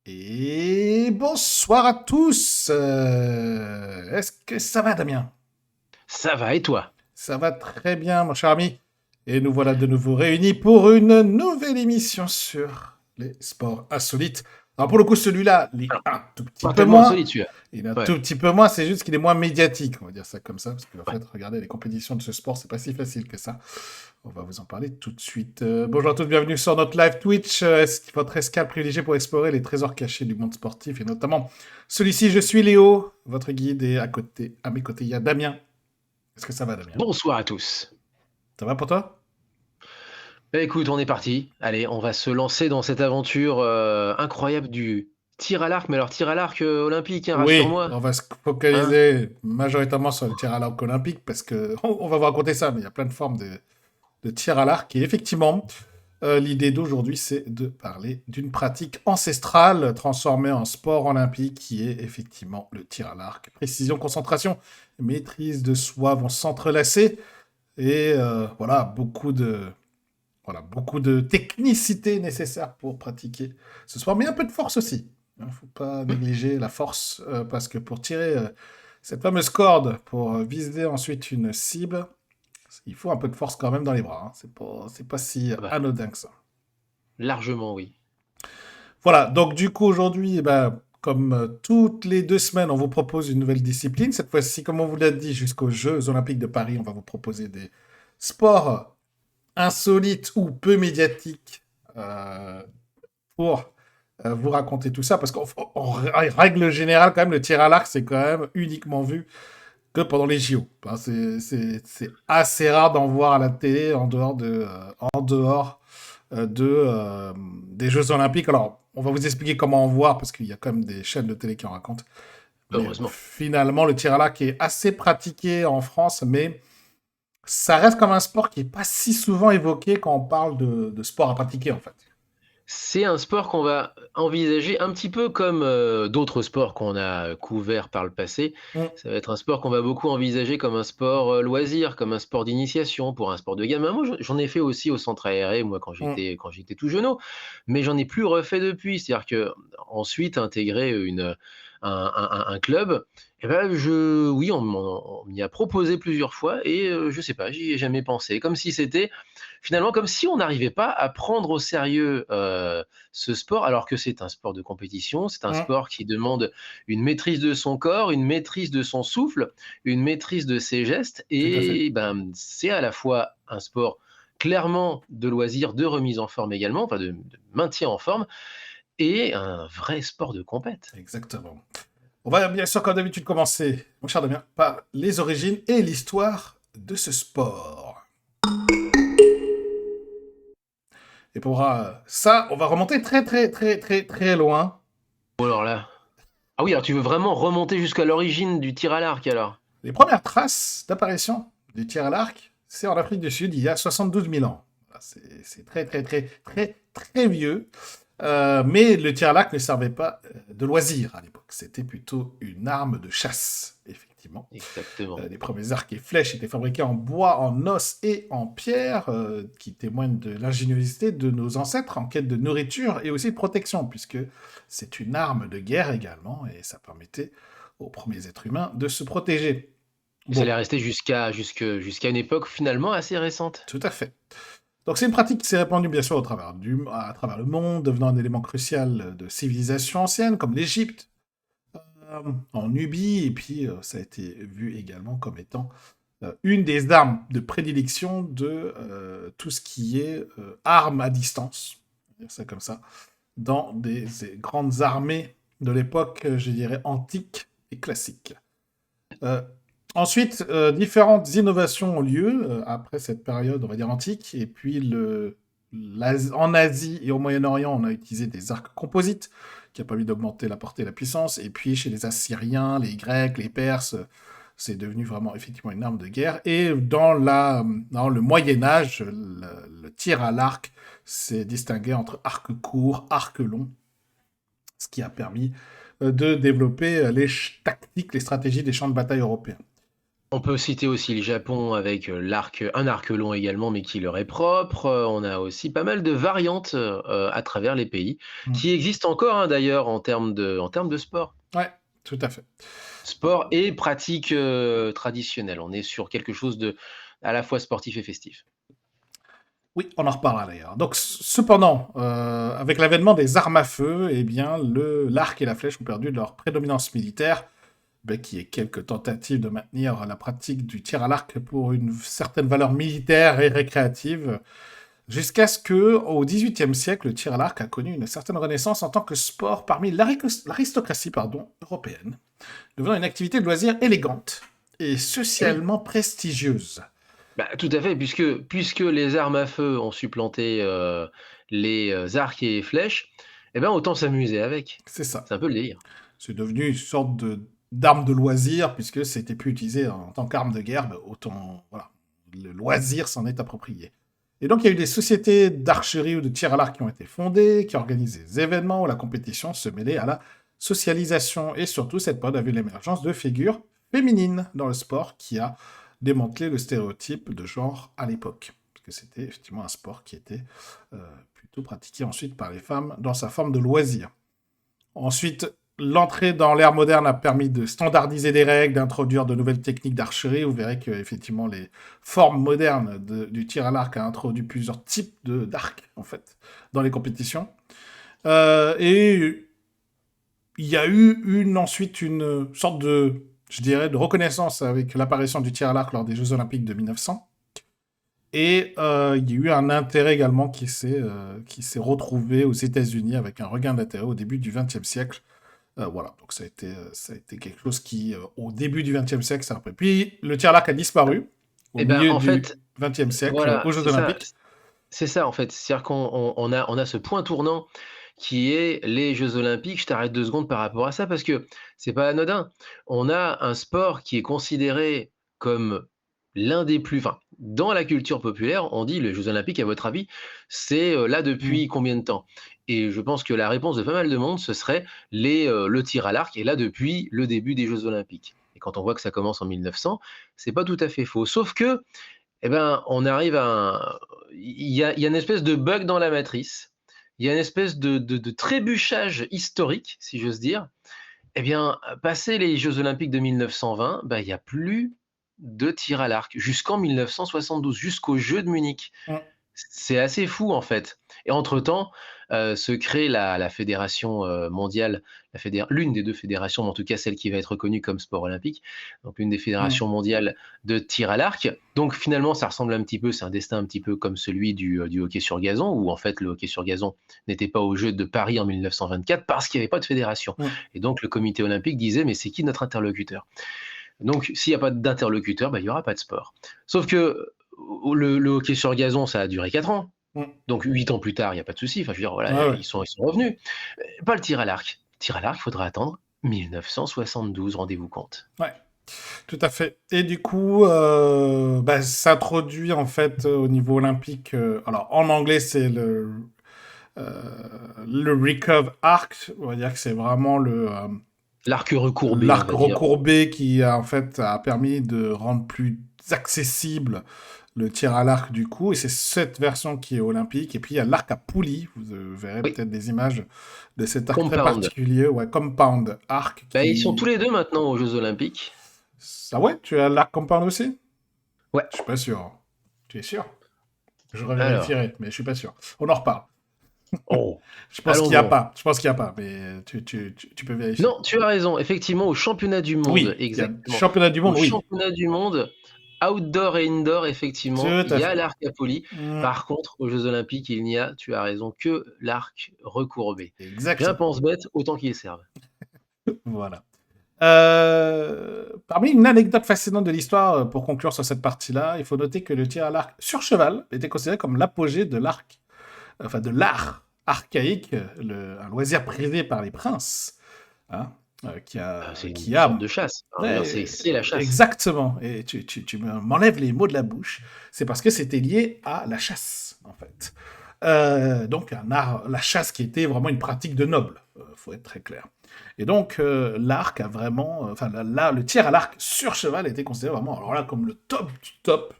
Et bonsoir à tous. Est-ce que ça va, Damien? Ça va, et toi? Ça va très bien, mon cher ami. Et nous voilà de nouveau réunis pour une nouvelle émission sur les sports insolites. Alors pour le coup, celui-là, il est Alors, un tout petit pas peu tellement moins. insolite, celui-là. Il est un Ouais. tout petit peu moins, c'est juste qu'il est moins médiatique, on va dire ça comme ça, parce qu'en Ouais. fait, regardez, les compétitions de ce sport, c'est pas si facile que ça. On va vous en parler tout de suite. Bonjour à tous, bienvenue sur notre live Twitch, votre escale privilégiée pour explorer les trésors cachés du monde sportif, et notamment celui-ci, je suis Léo, votre guide, et à mes côtés, il y a Damien. Est-ce que ça va, Damien? Bonsoir à tous. Ça va pour toi? Bah, écoute, on est parti. Allez, on va se lancer dans cette aventure incroyable du tir à l'arc. Mais alors, tir à l'arc olympique, hein, Oui, rassure-moi. on va se Hein? focaliser majoritairement sur le tir à l'arc olympique, parce que on va vous raconter ça, mais il y a plein de formes de tir à l'arc, et effectivement, l'idée d'aujourd'hui, c'est de parler d'une pratique ancestrale transformée en sport olympique qui est effectivement le tir à l'arc. Précision, concentration, maîtrise de soi vont s'entrelacer et beaucoup de technicité nécessaire pour pratiquer ce sport, mais un peu de force aussi. Il ne faut pas Hmm. négliger la force parce que pour tirer cette fameuse corde, pour viser ensuite une cible, il faut un peu de force quand même dans les bras. Hein. C'est pas si Ah bah, anodin que ça. largement, oui. Voilà, donc du coup aujourd'hui, eh ben, comme toutes les 2 semaines, on vous propose une nouvelle discipline. Cette fois-ci, comme on vous l'a dit, jusqu'aux Jeux Olympiques de Paris, on va vous proposer des sports insolites ou peu médiatiques euh, pour vous raconter tout ça. Parce qu'en règle générale, quand même, le tir à l'arc, c'est quand même uniquement vu que pendant les JO. Enfin, c'est assez rare d'en voir à la télé en dehors des Jeux Olympiques. Alors, on va vous expliquer comment en voir, parce qu'il y a quand même des chaînes de télé qui en racontent. Mais Heureusement. finalement, le tir à l'arc est assez pratiqué en France, mais ça reste comme un sport qui n'est pas si souvent évoqué quand on parle de sport à pratiquer, en fait. C'est un sport qu'on va envisager un petit peu comme d'autres sports qu'on a couverts par le passé. Mm, Ça va être un sport qu'on va beaucoup envisager comme un sport loisir, comme un sport d'initiation, pour un sport de gamin. Moi, j'en ai fait aussi au centre aéré, moi, mm, quand j'étais tout jeune, mais j'en ai plus refait depuis. C'est-à-dire que ensuite, intégrer un club, eh ben, oui, on m'y a proposé plusieurs fois et je sais pas, j'y ai jamais pensé. Comme si c'était finalement, comme si on n'arrivait pas à prendre au sérieux ce sport, alors que c'est un sport de compétition, c'est un mm, sport qui demande une maîtrise de son corps, une maîtrise de son souffle, une maîtrise de ses gestes, tout à fait. et ben, c'est à la fois un sport clairement de loisir, de remise en forme également, enfin de maintien en forme, et un vrai sport de compète. Exactement. On va bien sûr, comme d'habitude, commencer, mon cher Damien, par les origines et l'histoire de ce sport. Et pour ça, on va remonter très très très très très loin. Bon alors là, ah oui, alors tu veux vraiment remonter jusqu'à l'origine du tir à l'arc alors? Les premières traces d'apparition du tir à l'arc, c'est en Afrique du Sud, il y a 72 000 ans. C'est très très très très très vieux. Mais le tir à l'arc ne servait pas de loisir à l'époque. C'était plutôt une arme de chasse, effectivement. Exactement. Les premiers arcs et flèches étaient fabriqués en bois, en os et en pierre, qui témoignent de l'ingéniosité de nos ancêtres en quête de nourriture et aussi de protection, puisque c'est une arme de guerre également, et ça permettait aux premiers êtres humains de se protéger. Et ça allait Bon, rester jusqu'à une époque finalement assez récente. tout à fait. Donc c'est une pratique qui s'est répandue bien sûr à travers le monde, devenant un élément crucial de civilisations anciennes comme l'Égypte, en Nubie, et puis ça a été vu également comme étant une des armes de prédilection de tout ce qui est armes à distance, on va dire ça comme ça, dans des grandes armées de l'époque, je dirais, antique et classique. Euh, Ensuite, différentes innovations ont lieu après cette période, on va dire, antique, et puis en Asie et au Moyen-Orient, on a utilisé des arcs composites qui a permis d'augmenter la portée et la puissance, et puis chez les Assyriens, les Grecs, les Perses, c'est devenu vraiment effectivement une arme de guerre. Et dans le Moyen Âge, le tir à l'arc s'est distingué entre arc court, arc long, ce qui a permis de développer les tactiques, les stratégies des champs de bataille européens. On peut citer aussi le Japon avec, un arc long également, mais qui leur est propre. On a aussi pas mal de variantes, à travers les pays, Mm. qui existent encore, hein, d'ailleurs en termes de sport. Ouais, tout à fait. Sport et pratiques, traditionnelles. On est sur quelque chose de à la fois sportif et festif. Oui, on en reparlera d'ailleurs. Donc, cependant, avec l'avènement des armes à feu, eh bien, l'arc et la flèche ont perdu leur prédominance militaire, ben, qui est quelques tentatives de maintenir la pratique du tir à l'arc pour une certaine valeur militaire et récréative, jusqu'à ce que, au XVIIIe siècle, le tir à l'arc a connu une certaine renaissance en tant que sport parmi l'aristocratie européenne, devenant une activité de loisir élégante et Et oui, socialement prestigieuse. bah, tout à fait, puisque les armes à feu ont supplanté, les, arcs et les flèches, eh ben, autant s'amuser avec. C'est ça. C'est un peu le délire. C'est devenu une sorte d'arme de loisir, puisque c'était plus utilisé en tant qu'arme de guerre, ben, autant, voilà, le loisir s'en est approprié. Et donc, il y a eu des sociétés d'archerie ou de tir à l'arc qui ont été fondées, qui organisaient des événements où la compétition se mêlait à la socialisation. Et surtout, cette période a vu l'émergence de figures féminines dans le sport qui a démantelé le stéréotype de genre à l'époque. Parce que c'était effectivement un sport qui était euh, plutôt pratiqué ensuite par les femmes dans sa forme de loisir. Ensuite, l'entrée dans l'ère moderne a permis de standardiser des règles, d'introduire de nouvelles techniques d'archerie. Vous verrez que effectivement les formes modernes du tir à l'arc a introduit plusieurs types d'arcs en fait dans les compétitions. Et il y a eu ensuite une sorte de, je dirais, de reconnaissance avec l'apparition du tir à l'arc lors des Jeux Olympiques de 1900. Et il y a eu un intérêt également qui s'est retrouvé aux États-Unis avec un regain d'intérêt au début du XXe siècle. Voilà, donc ça a été quelque chose qui, au début du XXe siècle, ça a repris. Puis le tir à l'arc a disparu au Et ben, milieu en du fait, XXe siècle voilà, aux Jeux Olympiques. c'est ça, en fait. C'est-à-dire qu'on a ce point tournant qui est les Jeux olympiques. Je t'arrête 2 secondes par rapport à ça parce que c'est pas anodin. On a un sport qui est considéré comme l'un des plus enfin, dans la culture populaire, on dit: «Les Jeux olympiques, à votre avis, c'est, là Mm. depuis combien de temps?» Et je pense que la réponse de pas mal de monde, ce serait le tir à l'arc est là depuis le début des Jeux olympiques. Et quand on voit que ça commence en 1900, c'est pas tout à fait faux. Sauf que, eh ben, on arrive à un il y a une espèce de bug dans la matrice. Il y a une espèce de trébuchage historique, si j'ose dire. Eh bien, passé les Jeux olympiques de 1920, bah, il y a plus de tir à l'arc jusqu'en 1972, jusqu'aux Jeux de Munich. Mm. C'est assez fou, en fait. Et entre-temps, se crée la fédération, mondiale, l'une des 2 fédérations, mais en tout cas celle qui va être reconnue comme sport olympique, donc l'une des Mm. fédérations mondiales de tir à l'arc. Donc finalement, ça ressemble un petit peu c'est un destin un petit peu comme celui du hockey sur gazon, où en fait le hockey sur gazon n'était pas aux Jeux de Paris en 1924 parce qu'il n'y avait pas de fédération. Mm. Et donc le comité olympique disait: «Mais c'est qui notre interlocuteur?» Donc s'il n'y a pas d'interlocuteur, bah, il y aura pas de sport. Sauf que, le hockey sur gazon, ça a duré 4 ans. Mm. Donc 8 ans plus tard, il y a pas de souci. Enfin, je veux dire, voilà, Ouais, ouais. ils sont revenus. Pas le tir à l'arc. Tir à l'arc, il faudra attendre 1972, rendez-vous compte. Ouais. Tout à fait. Et du coup, bah, ça introduit en fait au niveau olympique. Alors en anglais, c'est euh, le recurve arc. On va dire que c'est vraiment L'arc recourbé, on l'arc va dire. recourbé qui a en fait a permis de rendre plus accessible le tir à l'arc du coup. Et c'est cette version qui est olympique. Et puis il y a l'arc à poulie. Vous verrez Oui, peut-être des images de cet arc très compound. particulier, ouais, compound arc Bah, ils sont tous qui. les 2 maintenant aux Jeux olympiques. Ah ouais, tu as l'arc compound aussi? Ouais. Je suis pas sûr. Tu es sûr? Je Alors, revérifierai, mais je suis pas sûr. On en reparle. oh, Je pense allons qu'il y a bon. pas. Je pense qu'il y a pas, mais tu peux vérifier. Non, tu as raison. Effectivement, au championnat du monde, Oui, il y a exactement. championnat du Au monde, oui. championnat du monde, outdoor et indoor, effectivement, Tout il à y a fait. l'arc à poulie. Mm, Par contre, aux Jeux olympiques, il n'y a, tu as raison, que l'arc recourbé. Bien exactement. pense bête, autant qu'il serve. Voilà. Parmi une anecdote fascinante de l'histoire, pour conclure sur cette partie-là, il faut noter que le tir à l'arc sur cheval était considéré comme l'apogée de l'arc, enfin de l'art archaïque, un loisir privé par les princes, hein, qui Ah, a, c'est une qui sorte a de chasse. Enfin, je veux dire, c'est Ouais, c'est la chasse. exactement. Et tu m'enlèves les mots de la bouche. C'est parce que c'était lié à la chasse, en fait. Donc un art, la chasse qui était vraiment une pratique de noble, faut être très clair. Et donc l'arc a vraiment, enfin là, le tir à l'arc sur cheval a été considéré vraiment, alors là, comme le top du top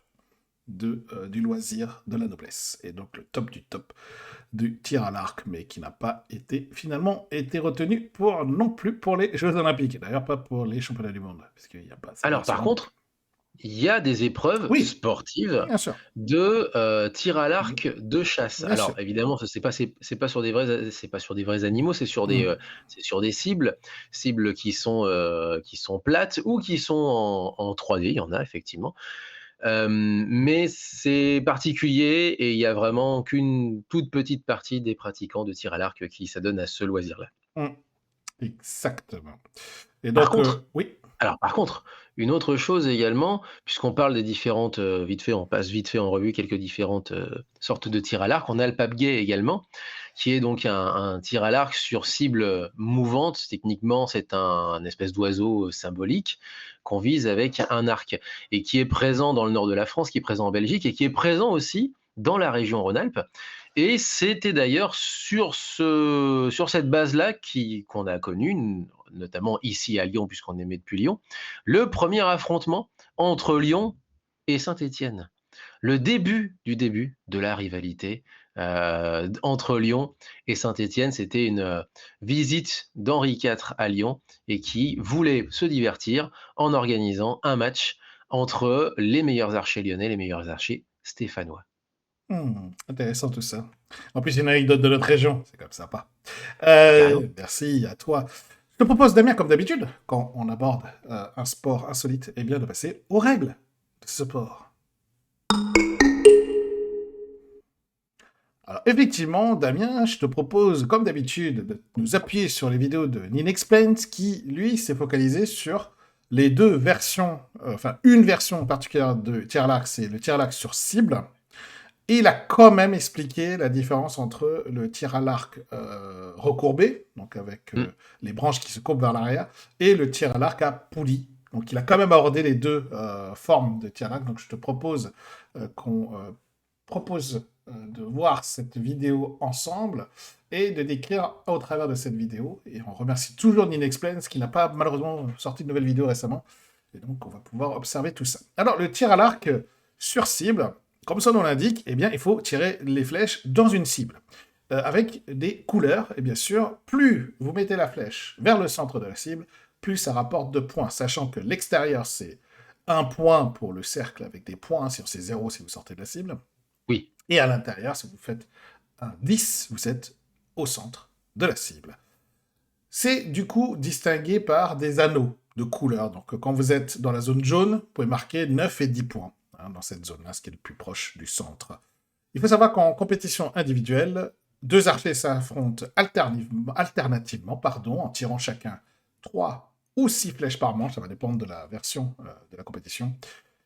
du loisir de la noblesse. Et donc le top du top du tir à l'arc, mais qui n'a pas finalement été retenu non plus pour les Jeux Olympiques. D'ailleurs, pas pour les Championnats du Monde, parce qu'il n'y a pas ça. Alors par contre, il y a des épreuves Oui, sportives bien sûr. de tir à l'arc de chasse. Bien sûr. Alors évidemment, c'est pas sur des vrais animaux, c'est sur des cibles qui sont plates ou qui sont en 3D. Il y en a effectivement. Mais c'est particulier et il y a vraiment qu'une toute petite partie des pratiquants de tir à l'arc qui s'adonnent à ce loisir-là. Exactement. Et Par donc, contre, oui. Alors par contre, une autre chose également, puisqu'on parle des différentes, on passe vite fait en revue quelques différentes, sortes de tir à l'arc. On a le pape gay également, qui est donc un tir à l'arc sur cible, mouvante. Techniquement, c'est un espèce d'oiseau, symbolique qu'on vise avec un arc et qui est présent dans le nord de la France, qui est présent en Belgique et qui est présent aussi dans la région Rhône-Alpes. Et c'était d'ailleurs sur cette base-là qu'on a connu, notamment ici à Lyon, puisqu'on émet depuis Lyon, le premier affrontement entre Lyon et Saint-Étienne. Le début du début de la rivalité entre Lyon et Saint-Étienne, c'était une visite d'Henri IV à Lyon et qui voulait se divertir en organisant un match entre les meilleurs archers lyonnais et les meilleurs archers stéphanois. Intéressant tout ça. En plus, une anecdote de notre région, c'est comme sympa. Carrément. Merci à toi. Je te propose, Damien, comme d'habitude, quand on aborde un sport insolite, eh bien de passer aux règles de ce sport. Alors, effectivement, Damien, je te propose, comme d'habitude, de nous appuyer sur les vidéos de Ninexplains, qui, lui, s'est focalisé sur les deux versions, enfin, une version particulière de tir à l'arc, c'est le tir à l'arc sur cible. Et il a quand même expliqué la différence entre le tir à l'arc recourbé, donc avec les branches qui se courbent vers l'arrière, et le tir à l'arc à poulie. Donc il a quand même abordé les deux formes de tir à l'arc. Donc je te propose qu'on propose de voir cette vidéo ensemble et de décrire au travers de cette vidéo. Et on remercie toujours Ninexplains, qui n'a pas malheureusement sorti de nouvelle vidéo récemment. Et donc on va pouvoir observer tout ça. Alors le tir à l'arc sur cible, comme son nom l'indique, eh bien, il faut tirer les flèches dans une cible, avec des couleurs. Et bien sûr, plus vous mettez la flèche vers le centre de la cible, plus ça rapporte de points, sachant que l'extérieur, c'est 1 point pour le cercle avec des points, sur c'est 0 si vous sortez de la cible. Oui. Et à l'intérieur, si vous faites un 10, vous êtes au centre de la cible. C'est du coup distingué par des anneaux de couleurs. Donc quand vous êtes dans la zone jaune, vous pouvez marquer 9 et 10 points. Dans cette zone-là, ce qui est le plus proche du centre. Il faut savoir qu'en compétition individuelle, 2 archers s'affrontent alternativement, en tirant chacun 3 ou 6 flèches par manche, ça va dépendre de la version de la compétition.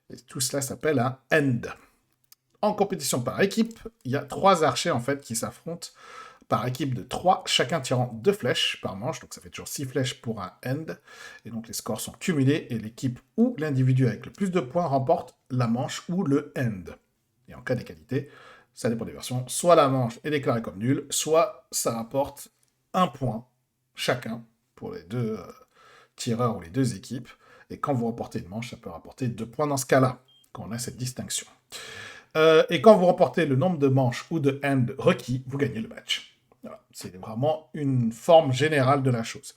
Et tout cela s'appelle un end. En compétition par équipe, il y a 3 archers en fait qui s'affrontent par équipe de 3, chacun tirant 2 flèches par manche, donc ça fait toujours 6 flèches pour un end, et donc les scores sont cumulés, et l'équipe ou l'individu avec le plus de points remporte la manche ou le end. Et en cas d'égalité, ça dépend des versions, soit la manche est déclarée comme nulle, soit ça rapporte 1 point chacun pour les 2 tireurs ou les 2 équipes, et quand vous remportez une manche, ça peut rapporter 2 points dans ce cas-là, quand on a cette distinction. Et quand vous remportez le nombre de manches ou de end requis, vous gagnez le match. Voilà. C'est vraiment une forme générale de la chose.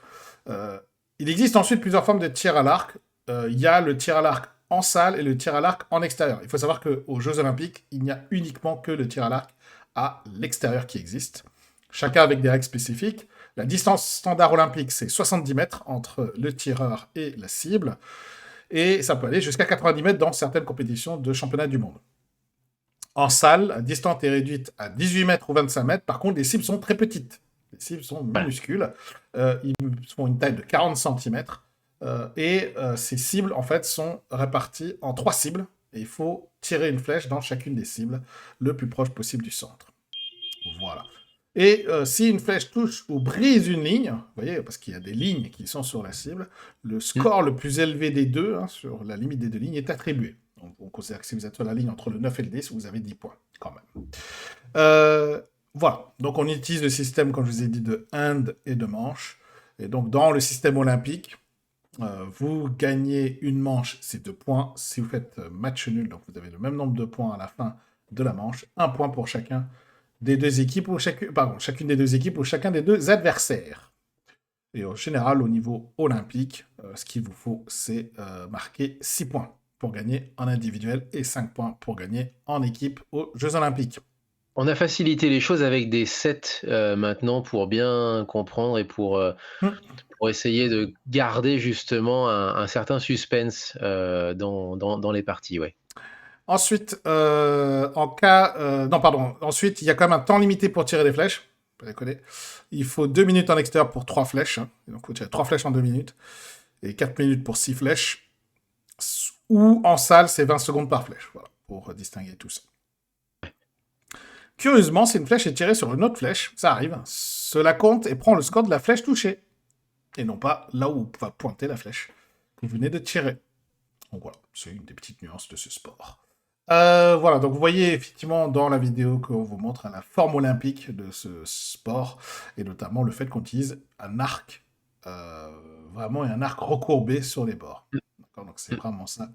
Il existe ensuite plusieurs formes de tir à l'arc. Il y a le tir à l'arc en salle et le tir à l'arc en extérieur. Il faut savoir qu'aux Jeux Olympiques, il n'y a uniquement que le tir à l'arc à l'extérieur qui existe. Chacun avec des règles spécifiques. La distance standard olympique, c'est 70 mètres entre le tireur et la cible. Et ça peut aller jusqu'à 90 mètres dans certaines compétitions de championnat du monde. En salle, la distance est réduite à 18 mètres ou 25 mètres. Par contre, les cibles sont très petites. Les cibles sont minuscules. Ils font une taille de 40 cm. Et ces cibles, en fait, sont réparties en 3 cibles. Et il faut tirer une flèche dans chacune des cibles, le plus proche possible du centre. Voilà. Et si une flèche touche ou brise une ligne, vous voyez, parce qu'il y a des lignes qui sont sur la cible, le score le plus élevé des deux, sur la limite des 2 lignes, est attribué. On considère que si vous êtes sur la ligne entre le 9 et le 10, vous avez 10 points, quand même. Voilà, donc on utilise le système, comme je vous ai dit, de hand et de manche. Et donc dans le système olympique, vous gagnez une manche, c'est 2 points. Si vous faites match nul, donc vous avez le même nombre de points à la fin de la manche, 1 point pour chacun des deux équipes, ou chacune des deux équipes ou chacun des deux adversaires. Et en général, au niveau olympique, ce qu'il vous faut, c'est marquer 6 points pour gagner en individuel et 5 points pour gagner en équipe aux Jeux Olympiques. On a facilité les choses avec des sets maintenant pour bien comprendre et pour essayer de garder justement un certain suspense dans les parties. Ouais. Ensuite, ensuite, il y a quand même un temps limité pour tirer des flèches. Vous déconner. Il faut 2 minutes en extérieur pour 3 flèches. Hein. Donc, il faut tirer 3 flèches en 2 minutes. Et 4 minutes pour 6 flèches. Ou en salle, c'est 20 secondes par flèche. Voilà, pour distinguer tout ça. Curieusement, si une flèche est tirée sur une autre flèche, ça arrive, cela compte et prend le score de la flèche touchée. Et non pas là où va pointer la flèche que vous venez de tirer. Donc voilà, c'est une des petites nuances de ce sport. Voilà, donc vous voyez effectivement dans la vidéo qu'on vous montre la forme olympique de ce sport, et notamment le fait qu'on utilise un arc, vraiment, et un arc recourbé sur les bords. Donc c'est vraiment ça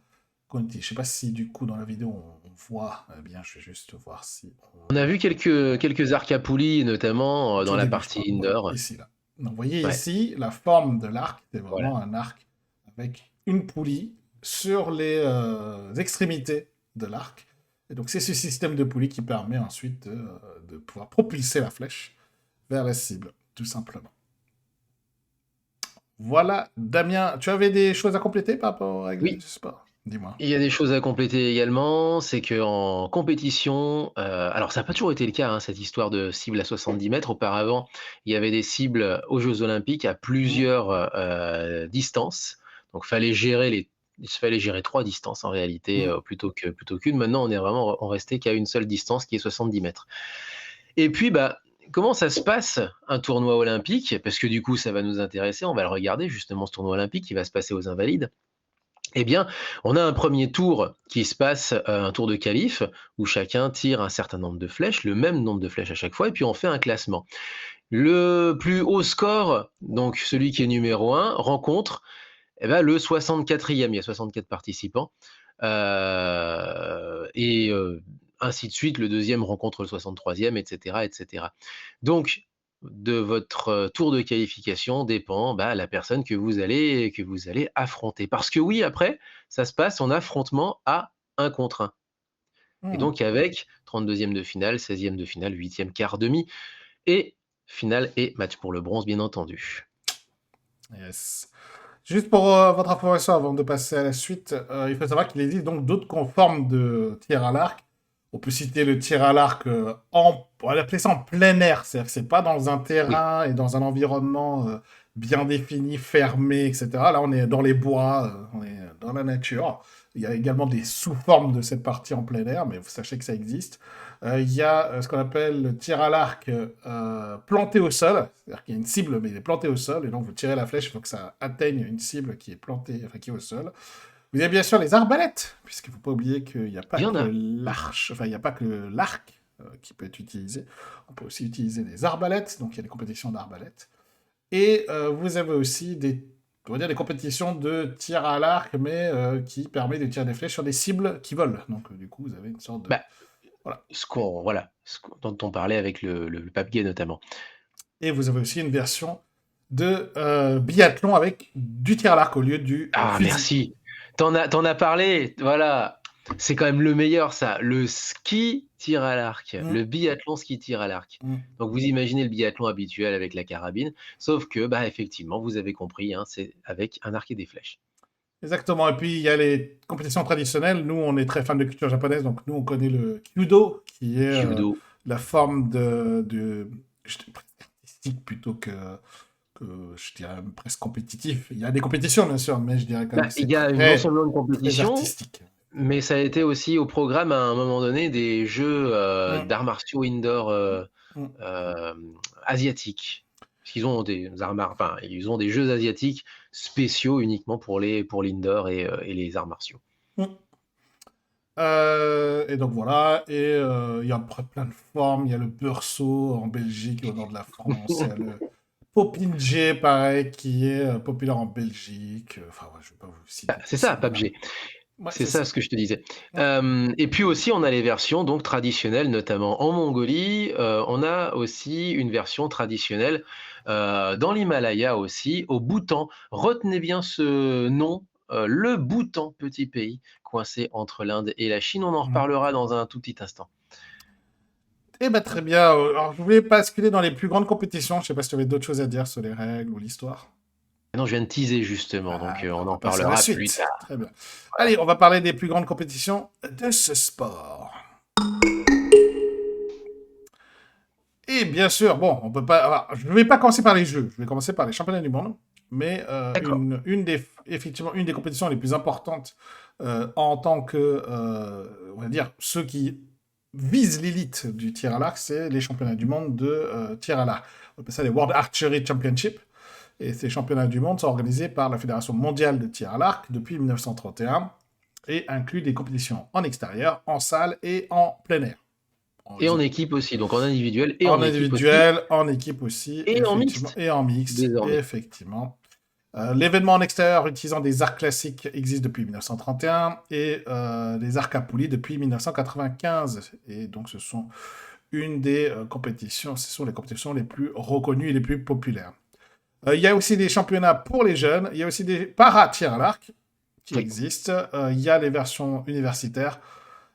qu'on utilise. Je ne sais pas si du coup dans la vidéo on voit, bien je vais juste voir si... On a vu quelques arcs à poulies, notamment dans la partie indoor. Voilà, ici, là. Donc vous voyez ici, la forme de l'arc, c'est vraiment un arc avec une poulie sur les extrémités de l'arc. Et donc c'est ce système de poulie qui permet ensuite de pouvoir propulser la flèche vers la cible, tout simplement. Voilà, Damien, tu avais des choses à compléter par rapport aux règles du sport? Dis-moi. Il y a des choses à compléter également, c'est qu'en compétition, alors ça n'a pas toujours été le cas, hein, cette histoire de cible à 70 mètres. Auparavant, il y avait des cibles aux Jeux Olympiques à plusieurs distances. Donc, il fallait gérer 3 distances en réalité, plutôt qu'une. Maintenant, on restait qu'à une seule distance qui est 70 mètres. Et puis, comment ça se passe un tournoi olympique? Parce que du coup, ça va nous intéresser, on va le regarder justement, ce tournoi olympique qui va se passer aux Invalides. Eh bien, on a un premier tour qui se passe, un tour de qualif, où chacun tire un certain nombre de flèches, le même nombre de flèches à chaque fois, et puis on fait un classement. Le plus haut score, donc celui qui est numéro 1, rencontre le 64e. Il y a 64 participants. Ainsi de suite, le deuxième rencontre le 63e, etc., etc. Donc, de votre tour de qualification dépend la personne que vous allez affronter. Parce que oui, après, ça se passe en affrontement à 1 contre 1. Et donc avec 32e de finale, 16e de finale, 8e, quart, demi, et finale et match pour le bronze, bien entendu. Yes. Juste pour votre information, avant de passer à la suite, il faut savoir qu'il existe donc d'autres formes de tir à l'arc. On peut citer le tir à l'arc on va l'appeler ça en plein air, c'est-à-dire que c'est pas dans un terrain et dans un environnement bien défini, fermé, etc. Là, on est dans les bois, on est dans la nature. Il y a également des sous-formes de cette partie en plein air, mais vous sachez que ça existe. Il y a ce qu'on appelle le tir à l'arc planté au sol, c'est-à-dire qu'il y a une cible, mais il est planté au sol, et donc vous tirez la flèche, il faut que ça atteigne une cible qui est plantée, enfin qui est au sol. Vous avez bien sûr les arbalètes, puisqu'il ne faut pas oublier qu'il n'y a pas que l'arche, enfin il n'y a pas que l'arc qui peut être utilisé. On peut aussi utiliser des arbalètes, donc il y a des compétitions d'arbalètes. Et vous avez aussi des compétitions de tir à l'arc, mais qui permet de tirer des flèches sur des cibles qui volent. Donc du coup, vous avez une sorte de... Voilà. Ce dont on parlait avec le Pape Gay notamment. Et vous avez aussi une version de biathlon avec du tir à l'arc au lieu du fusil. Merci. T'en as parlé, voilà. C'est quand même le meilleur, ça. Le ski tir à l'arc. Le biathlon ski tir à l'arc. Donc, vous imaginez le biathlon habituel avec la carabine, sauf que, effectivement, vous avez compris, hein, c'est avec un arc et des flèches. Exactement. Et puis, il y a les compétitions traditionnelles. Nous, on est très fans de culture japonaise, donc nous, on connaît le Kyudo, qui est la forme de artistique plutôt que je dirais presque compétitif. Il y a des compétitions, bien sûr, mais je dirais quand même que c'est non seulement une compétition, artistique. Mais ça a été aussi au programme, à un moment donné, des jeux d'arts martiaux indoor asiatiques. Parce qu'ils ont ils ont des jeux asiatiques spéciaux uniquement pour l'indoor et les arts martiaux. Et donc voilà, et il y a après plein de formes. Il y a le Beursault en Belgique et au nord de la France. Il y a le Popinjay, pareil, qui est populaire en Belgique. Enfin, ouais, je vais pas vous Ah, citer c'est tous, ça, voilà. PUBG. Ouais, C'est c'est ça ça. ce que je te disais. Ouais. Et puis aussi, on a les versions donc traditionnelles, notamment en Mongolie. On a aussi une version traditionnelle dans l'Himalaya aussi, au Bhoutan. Retenez bien ce nom, le Bhoutan, petit pays coincé entre l'Inde et la Chine. On en Mhm. reparlera dans un tout petit instant. Eh ben, très bien. Alors, je voulais basculer dans les plus grandes compétitions. Je sais pas si tu avais d'autres choses à dire sur les règles ou l'histoire. Maintenant, je viens de teaser justement, donc Ah, ben, on on va en passer à la parlera plus suite. tard. Très bien. Allez, on va parler des plus grandes compétitions de ce sport. Et bien sûr, bon, on peut pas. Alors, je ne vais pas commencer par les jeux. Je vais commencer par les championnats du monde. Mais D'accord. effectivement, une des compétitions les plus importantes en tant que, on va dire, ceux qui visent l'élite du tir à l'arc, c'est les championnats du monde de tir à l'arc. On appelle ça les World Archery Championship. Et ces championnats du monde sont organisés par la Fédération mondiale de tir à l'arc depuis 1931 et incluent des compétitions en extérieur, en salle et en plein air. Et en équipe aussi, donc en individuel et En en équipe aussi, individuel, en équipe aussi, et en effectivement, mixte et en mixte, désormais. effectivement. L'événement en extérieur utilisant des arcs classiques existe depuis 1931 et les arcs à poulies depuis 1995. Et donc, ce sont une des compétitions, ce sont les compétitions les plus reconnues et les plus populaires. Il y a aussi des championnats pour les jeunes, il y a aussi des para-tir à l'arc qui Oui. existent, il y a les versions universitaires,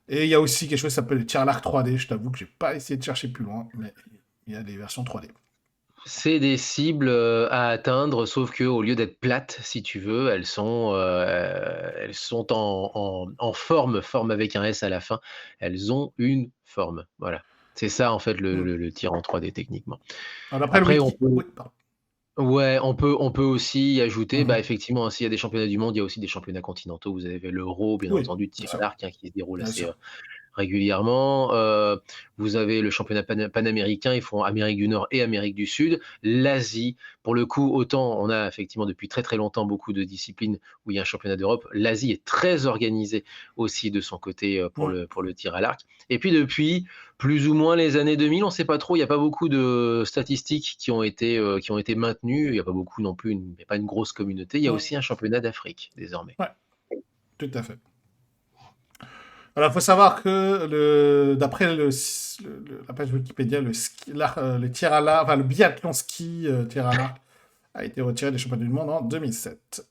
et il y a aussi quelque chose qui s'appelle le tir à l'arc 3D. Je t'avoue que j'ai pas essayé de chercher plus loin, mais il y a des versions 3D. C'est des cibles, à atteindre, sauf qu'au lieu d'être plates, si tu veux, elles sont en forme avec un S à la fin. Elles ont une forme, voilà. C'est ça, en fait, le Hmm. le le tir en 3D techniquement. Alors après le Après on wiki... peut Oui, pardon. ouais, on peut aussi y ajouter, bah, Mhm. effectivement, hein, s'il y a des championnats du monde, il y a aussi des championnats continentaux. Vous avez l'Euro, bien Oui, entendu, de bien tir à sûr, l'arc, hein, qui se déroule bien assez, sûr. régulièrement. Vous avez le championnat panaméricain, ils font Amérique du Nord et Amérique du Sud. L'Asie, pour le coup, autant on a effectivement depuis très très longtemps beaucoup de disciplines où il y a un championnat d'Europe. L'Asie est très organisée aussi de son côté Hmm. pour le tir à l'arc. Et puis depuis plus ou moins les années 2000, on ne sait pas trop, il n'y a pas beaucoup de statistiques qui ont été maintenues, il n'y a pas beaucoup non plus, il n'y a pas une grosse communauté. Il y a Hmm. aussi un championnat d'Afrique désormais. Ouais, tout à fait. Alors, il faut savoir que d'après la page Wikipédia, le tir à l'arc, enfin, le biathlon ski tir à l'arc a été retiré des championnats du monde en 2007.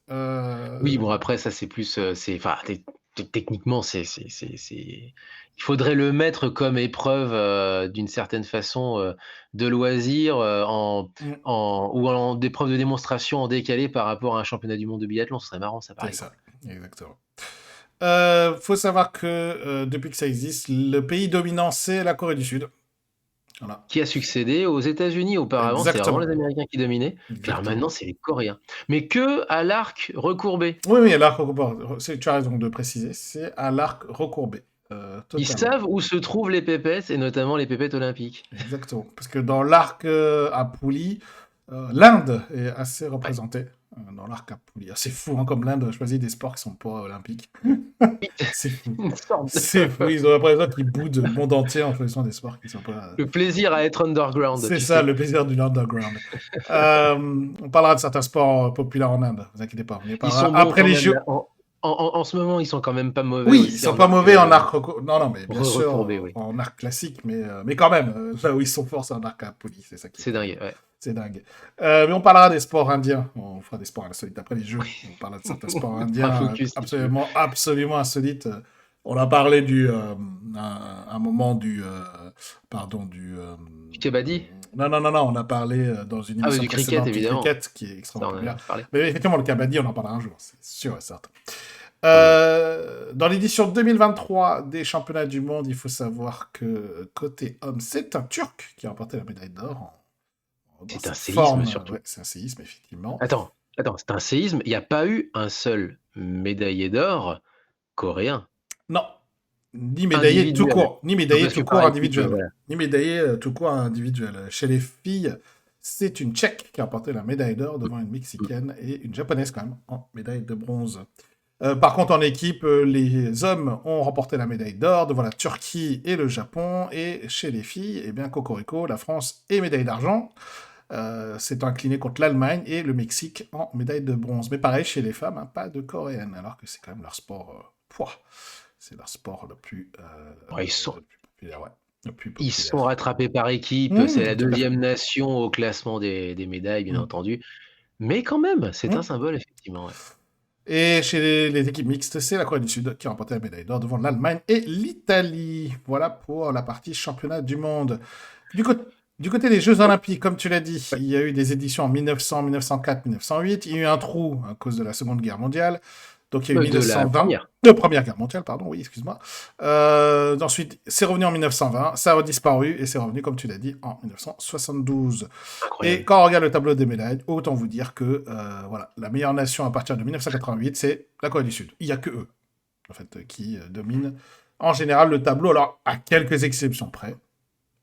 Oui, bon après ça c'est plus, enfin techniquement il faudrait le mettre comme épreuve, d'une certaine façon, de loisir, Hmm. ou en d'épreuve de démonstration en décalé par rapport à un championnat du monde de biathlon. Ce serait marrant ça par C'est exemple. ça, exactement. Faut savoir que depuis que ça existe, le pays dominant, c'est la Corée du Sud. Voilà. Qui a succédé aux États-Unis auparavant, c'était vraiment les Exactement. Américains qui dominaient, puis alors maintenant Exactement. c'est les Coréens. Mais que à l'arc recourbé. Oui, oui, à l'arc recourbé. Tu as raison de préciser, c'est à l'arc recourbé. Ils Totalement. savent où se trouvent les pépettes et notamment les pépettes olympiques. Exactement. Parce que dans l'arc à poulie, l'Inde est assez Ouais. représentée dans l'arc à poulie. Ah, c'est fou, hein, comme l'Inde choisit des sports qui sont pas olympiques. C'est fou. Une sorte de C'est fou. Ils ont l'impression qu'ils boudent le monde entier en choisissant des sports qui sont pas. le plaisir à être underground, C'est tu ça, sais? le plaisir du underground. On parlera de certains sports populaires en Inde, vous inquiétez pas. On y Ils parlera sont bons après quand les même là, jeux. en ce moment, ils sont quand même pas mauvais Oui, ils aussi sont en pas arc, mauvais en arc non, non, mais bien sûr, recourbé, oui. en arc classique, mais quand même, là où ils sont forts, c'est en arc à poulie, c'est ça qui est C'est terrible. dingue, ouais. C'est dingue. Mais on parlera des sports indiens. On fera des sports insolites après les jeux. On parlera de certains sports On fera un indiens focus si tu veux. absolument, absolument insolites. On a parlé un moment pardon, Du kabaddi? non, non, non, non, on a parlé dans une Ah oui, émission du cricket précédente du évidemment. cricket, qui est extrêmement Ça, on en a populaire. parlé. Mais effectivement, le kabaddi, on en parlera un jour, c'est sûr et certain. Mmh. Dans l'édition 2023 des championnats du monde, il faut savoir que côté homme, c'est un Turc qui a remporté la médaille d'or dans C'est un sa séisme forme. surtout. Ouais, c'est un séisme, effectivement. Attends, c'est un séisme, il y a pas eu un seul médaillé d'or coréen, Non, ni médaillé tout individuel. court, ni médaillé Parce que tout par court équipe, individuel. voilà. Ni médaillé tout court individuel. Chez les filles, c'est une Tchèque qui a remporté la médaille d'or devant une Mmh. Mexicaine et une Japonaise quand même en médaille de bronze. Par contre, en équipe, les hommes ont remporté la médaille d'or devant la Turquie et le Japon. Et chez les filles, eh bien, cocorico, la France est médaille d'argent. C'est incliné contre l'Allemagne et le Mexique en médaille de bronze. Mais pareil, chez les femmes, hein, pas de coréennes, alors que c'est quand même leur sport. C'est leur sport Bon, le plus populaire, ouais. Le plus ils sont populaire. rattrapés par équipe. C'est la Tout à fait. deuxième nation au classement des médailles, bien Mm. entendu. Mais quand même, c'est un Mm. symbole, effectivement. Ouais. Et chez les équipes mixtes, c'est la Corée du Sud qui a remporté la médaille d'or devant l'Allemagne et l'Italie. Voilà pour la partie championnat du monde. Du, co- du côté des Jeux Olympiques, comme tu l'as dit, il y a eu des éditions en 1900, 1904, 1908. Il y a eu un trou à cause de la Seconde Guerre mondiale. Donc il y a eu De la 1920, première. de Première Guerre mondiale, pardon, oui, excuse-moi. Ensuite, c'est revenu en 1920, ça a disparu et c'est revenu, comme tu l'as dit, en 1972. Et Incroyable. quand on regarde le tableau des médailles, autant vous dire que voilà, la meilleure nation à partir de 1988, c'est la Corée du Sud. Il n'y a que eux, en fait, qui dominent en général le tableau. Alors, à quelques exceptions près,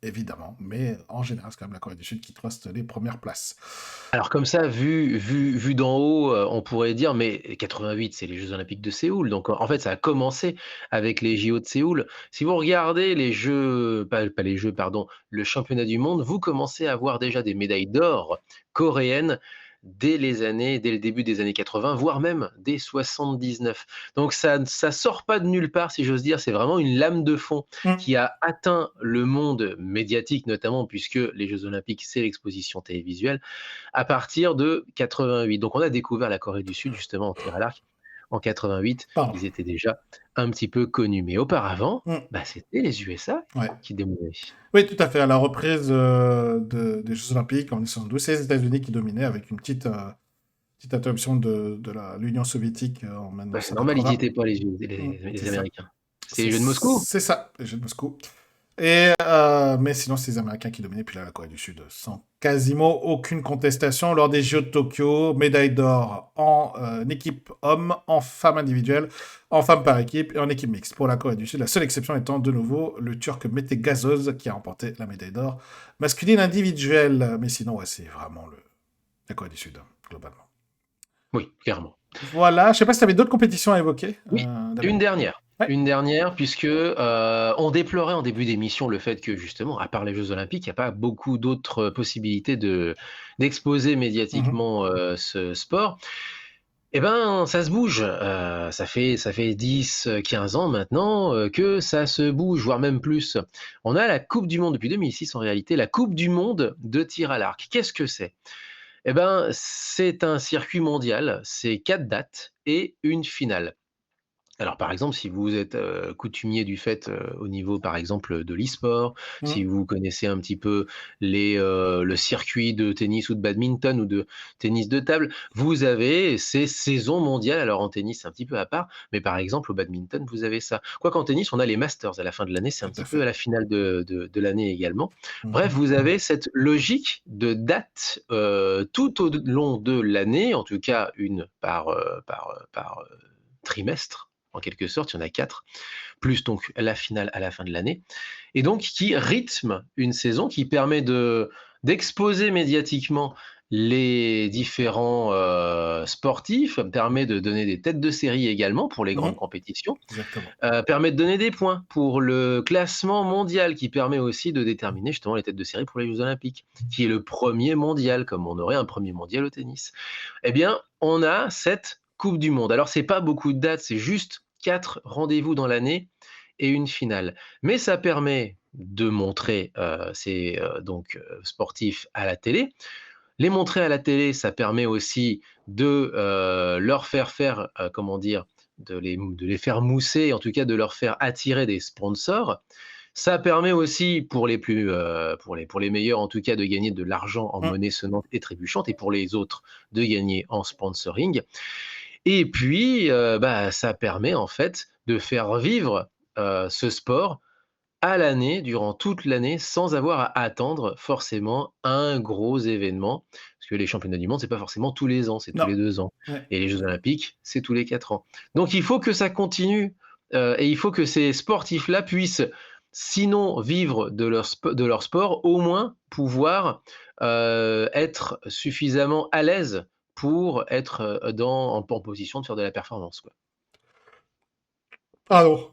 évidemment, mais en général, c'est quand même la Corée du Sud qui truste les premières places. Alors comme ça, vu d'en haut, on pourrait dire: «Mais 88, c'est les Jeux olympiques de Séoul», donc en fait, ça a commencé avec les JO de Séoul. Si vous regardez les jeux pas les jeux, pardon, le championnat du monde, vous commencez à voir déjà des médailles d'or coréennes dès le début des années 80, voire même dès 79. Donc ça sort pas de nulle part, si j'ose dire, c'est vraiment une lame de fond Mm. qui a atteint le monde médiatique notamment, puisque les Jeux olympiques, c'est l'exposition télévisuelle à partir de 88. Donc on a découvert la Corée du Sud justement en tir à l'arc en 88. Pardon. Ils étaient déjà un petit peu connus. Mais auparavant, Mm. bah, c'était les USA Ouais. qui dominaient. Oui, tout à fait. À la reprise des Jeux Olympiques en 1972, c'est les États-Unis qui dominaient avec une petite interruption de l'Union soviétique en Bah, c'est normal, ils n'y 1980. étaient pas C'est les ça. Américains. C'est les Jeux de Moscou. C'est ça, les Jeux de Moscou. Mais sinon, c'est les Américains qui dominaient. Puis là, la Corée du Sud, sans quasiment aucune contestation, lors des Jeux de Tokyo, médaille d'or en équipe homme, en femme individuelle, en femme par équipe et en équipe mixte. Pour la Corée du Sud, la seule exception étant de nouveau le Turc Mete Gazoz qui a remporté la médaille d'or masculine individuelle. Mais sinon, ouais, c'est vraiment la Corée du Sud, globalement. Oui, clairement. Voilà, je sais pas si tu avais d'autres compétitions à évoquer. Oui, Damien. Ouais. une dernière puisque, on déplorait en début d'émission le fait que justement, à part les Jeux olympiques, il y a pas beaucoup d'autres possibilités d'exposer Mhm. médiatiquement, ce sport. Eh ben, ça se bouge, ça fait 10, 15 ans maintenant, que ça se bouge, voire même plus. On a la coupe du monde depuis 2006 en réalité, la coupe du monde de tir à l'arc. Qu'est-ce que c'est? Eh ben, c'est un circuit mondial, c'est 4 dates et une finale. Alors, par exemple, si vous êtes, coutumier du fait, au niveau, par exemple, de l'e-sport, si Mhm. vous connaissez un petit peu le circuit de tennis ou de badminton ou de tennis de table, vous avez ces saisons mondiales. Alors en tennis, c'est un petit peu à part, mais par exemple, au badminton, vous avez ça. Quoiqu'en tennis, on a les Masters à la fin de l'année, c'est un Tout à petit peu à fait. la finale de l'année également. Bref, Mhm. vous avez cette logique de dates, tout au long de l'année, en tout cas une par trimestre, en quelque sorte, il y en a 4, plus donc la finale à la fin de l'année, et donc qui rythme une saison, qui permet d'exposer médiatiquement les différents sportifs, permet de donner des têtes de série également pour les grandes Mhm. compétitions, Exactement. permet de donner des points pour le classement mondial, qui permet aussi de déterminer justement les têtes de série pour les Jeux olympiques, qui est le premier mondial, comme on aurait un premier mondial au tennis. Eh bien, on a cette Coupe du monde. Alors, c'est pas beaucoup de dates, c'est juste 4 rendez-vous dans l'année et une finale. Mais ça permet de montrer, ces, sportifs à la télé. Les montrer à la télé, ça permet aussi de, leur faire, comment dire? De les faire mousser, en tout cas de leur faire attirer des sponsors. Ça permet aussi pour les meilleurs en tout cas de gagner de l'argent en Mhm. monnaie sonnante et trébuchante, et pour les autres de gagner en sponsoring. Et puis, bah, ça permet en fait de faire vivre, ce sport à l'année, durant toute l'année, sans avoir à attendre forcément un gros événement. Parce que les championnats du monde, c'est pas forcément tous les ans, c'est tous Non. les 2 ans, Ouais. et les jeux olympiques, c'est tous les 4 ans. Donc il faut que ça continue, et il faut que ces sportifs-là puissent, sinon vivre de leur sport, au moins pouvoir, être suffisamment à l'aise pour être, en position de faire de la performance, quoi. Ah non.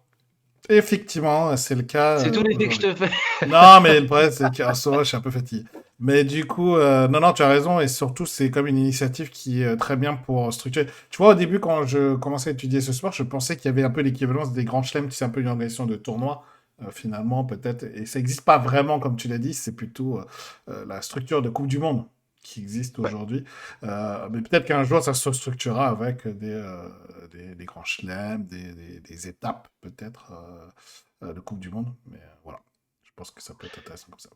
Effectivement, c'est le cas C'est tout l'effet que je aujourd'hui. te fais. Non, mais le problème, c'est qu'en soi, je suis un peu fatigué. Mais du coup, non, non, tu as raison, et surtout, c'est comme une initiative qui est très bien pour structurer. Tu vois, au début, quand je commençais à étudier ce sport, je pensais qu'il y avait un peu l'équivalence des grands chelems, c'est un peu une organisation de tournoi, finalement, peut-être. Et ça n'existe pas vraiment, comme tu l'as dit, c'est plutôt la structure de Coupe du Monde qui existe Ouais. aujourd'hui. Mais peut-être qu'un jour, ça se structurera avec des grands chelems, des étapes, peut-être, de Coupe du Monde. Mais voilà. Je pense que ça peut être intéressant comme ça.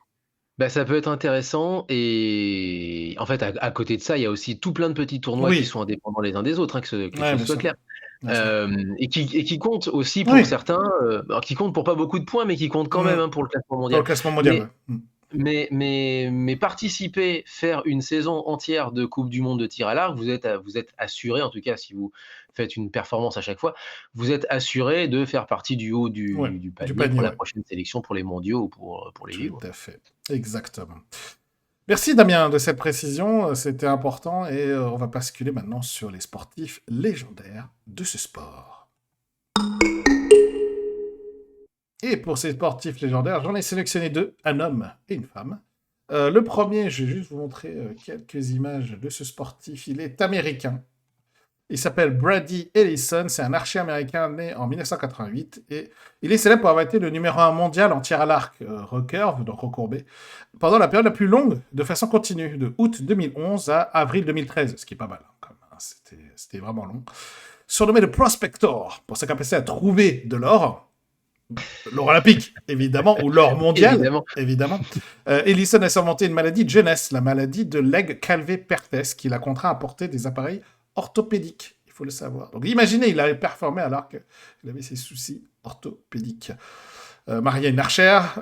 Bah, ça peut être intéressant et en fait, à côté de ça, il y a aussi tout plein de petits tournois qui Oui, sont indépendants les uns des autres, hein, que les ouais, choses bien soient sûr. claires. Bien sûr. Et qui comptent aussi pour Oui, certains, alors qui comptent pour pas beaucoup de points, mais qui comptent quand mm, même, hein, pour le classement pour le mondial. classement mondial, Mais ouais. Mm. mais participer, faire une saison entière de coupe du monde de tir à l'arc, vous êtes assuré, en tout cas si vous faites une performance à chaque fois, vous êtes assuré de faire partie du haut du Ouais, du du du panier panier, pour la ouais. prochaine sélection, pour les mondiaux ou pour les Tout JO. à fait. Exactement. Merci Damien de cette précision, c'était important et on va basculer maintenant sur les sportifs légendaires de ce sport. Et pour ces sportifs légendaires, j'en ai sélectionné deux, un homme et une femme. Le premier, je vais juste vous montrer quelques images de ce sportif. Il est américain. Il s'appelle Brady Ellison, c'est un archer américain né en 1988 et il est célèbre pour avoir été le numéro 1 mondial en tir à l'arc recurve, donc recourbé, pendant la période la plus longue de façon continue, de août 2011 à avril 2013, ce qui est pas mal, quand même, hein, c'était vraiment long. Surnommé le Prospector pour sa capacité à trouver de l'or olympique, évidemment, ou l'or mondial, Évidemment. évidemment. Ellison a surmonté une maladie de jeunesse, la maladie de Legg-Calvé-Perthes, qui l'a contraint à porter des appareils orthopédiques, il faut le savoir. Donc imaginez, il avait performé alors qu'il avait ses soucis orthopédiques. Marié à une archère,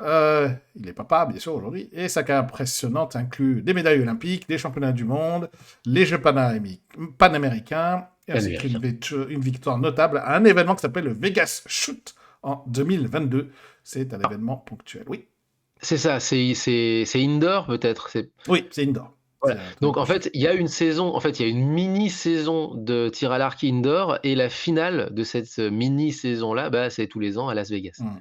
il est papa, bien sûr, aujourd'hui, et sa carrière impressionnante inclut des médailles olympiques, des championnats du monde, les Jeux panaméricains, ainsi Américain. qu'une victoire notable à un événement qui s'appelle le Vegas Shoot en 2022. C'est un événement ponctuel. Oui, C'est ça, c'est indoor peut-être, oui, c'est indoor. C'est voilà. un truc Donc de en shoot. fait, il y a une saison, en fait, il y a une mini-saison de tir à l'arc indoor et la finale de cette, mini-saison-là, bah, c'est tous les ans à Las Vegas. Hmm.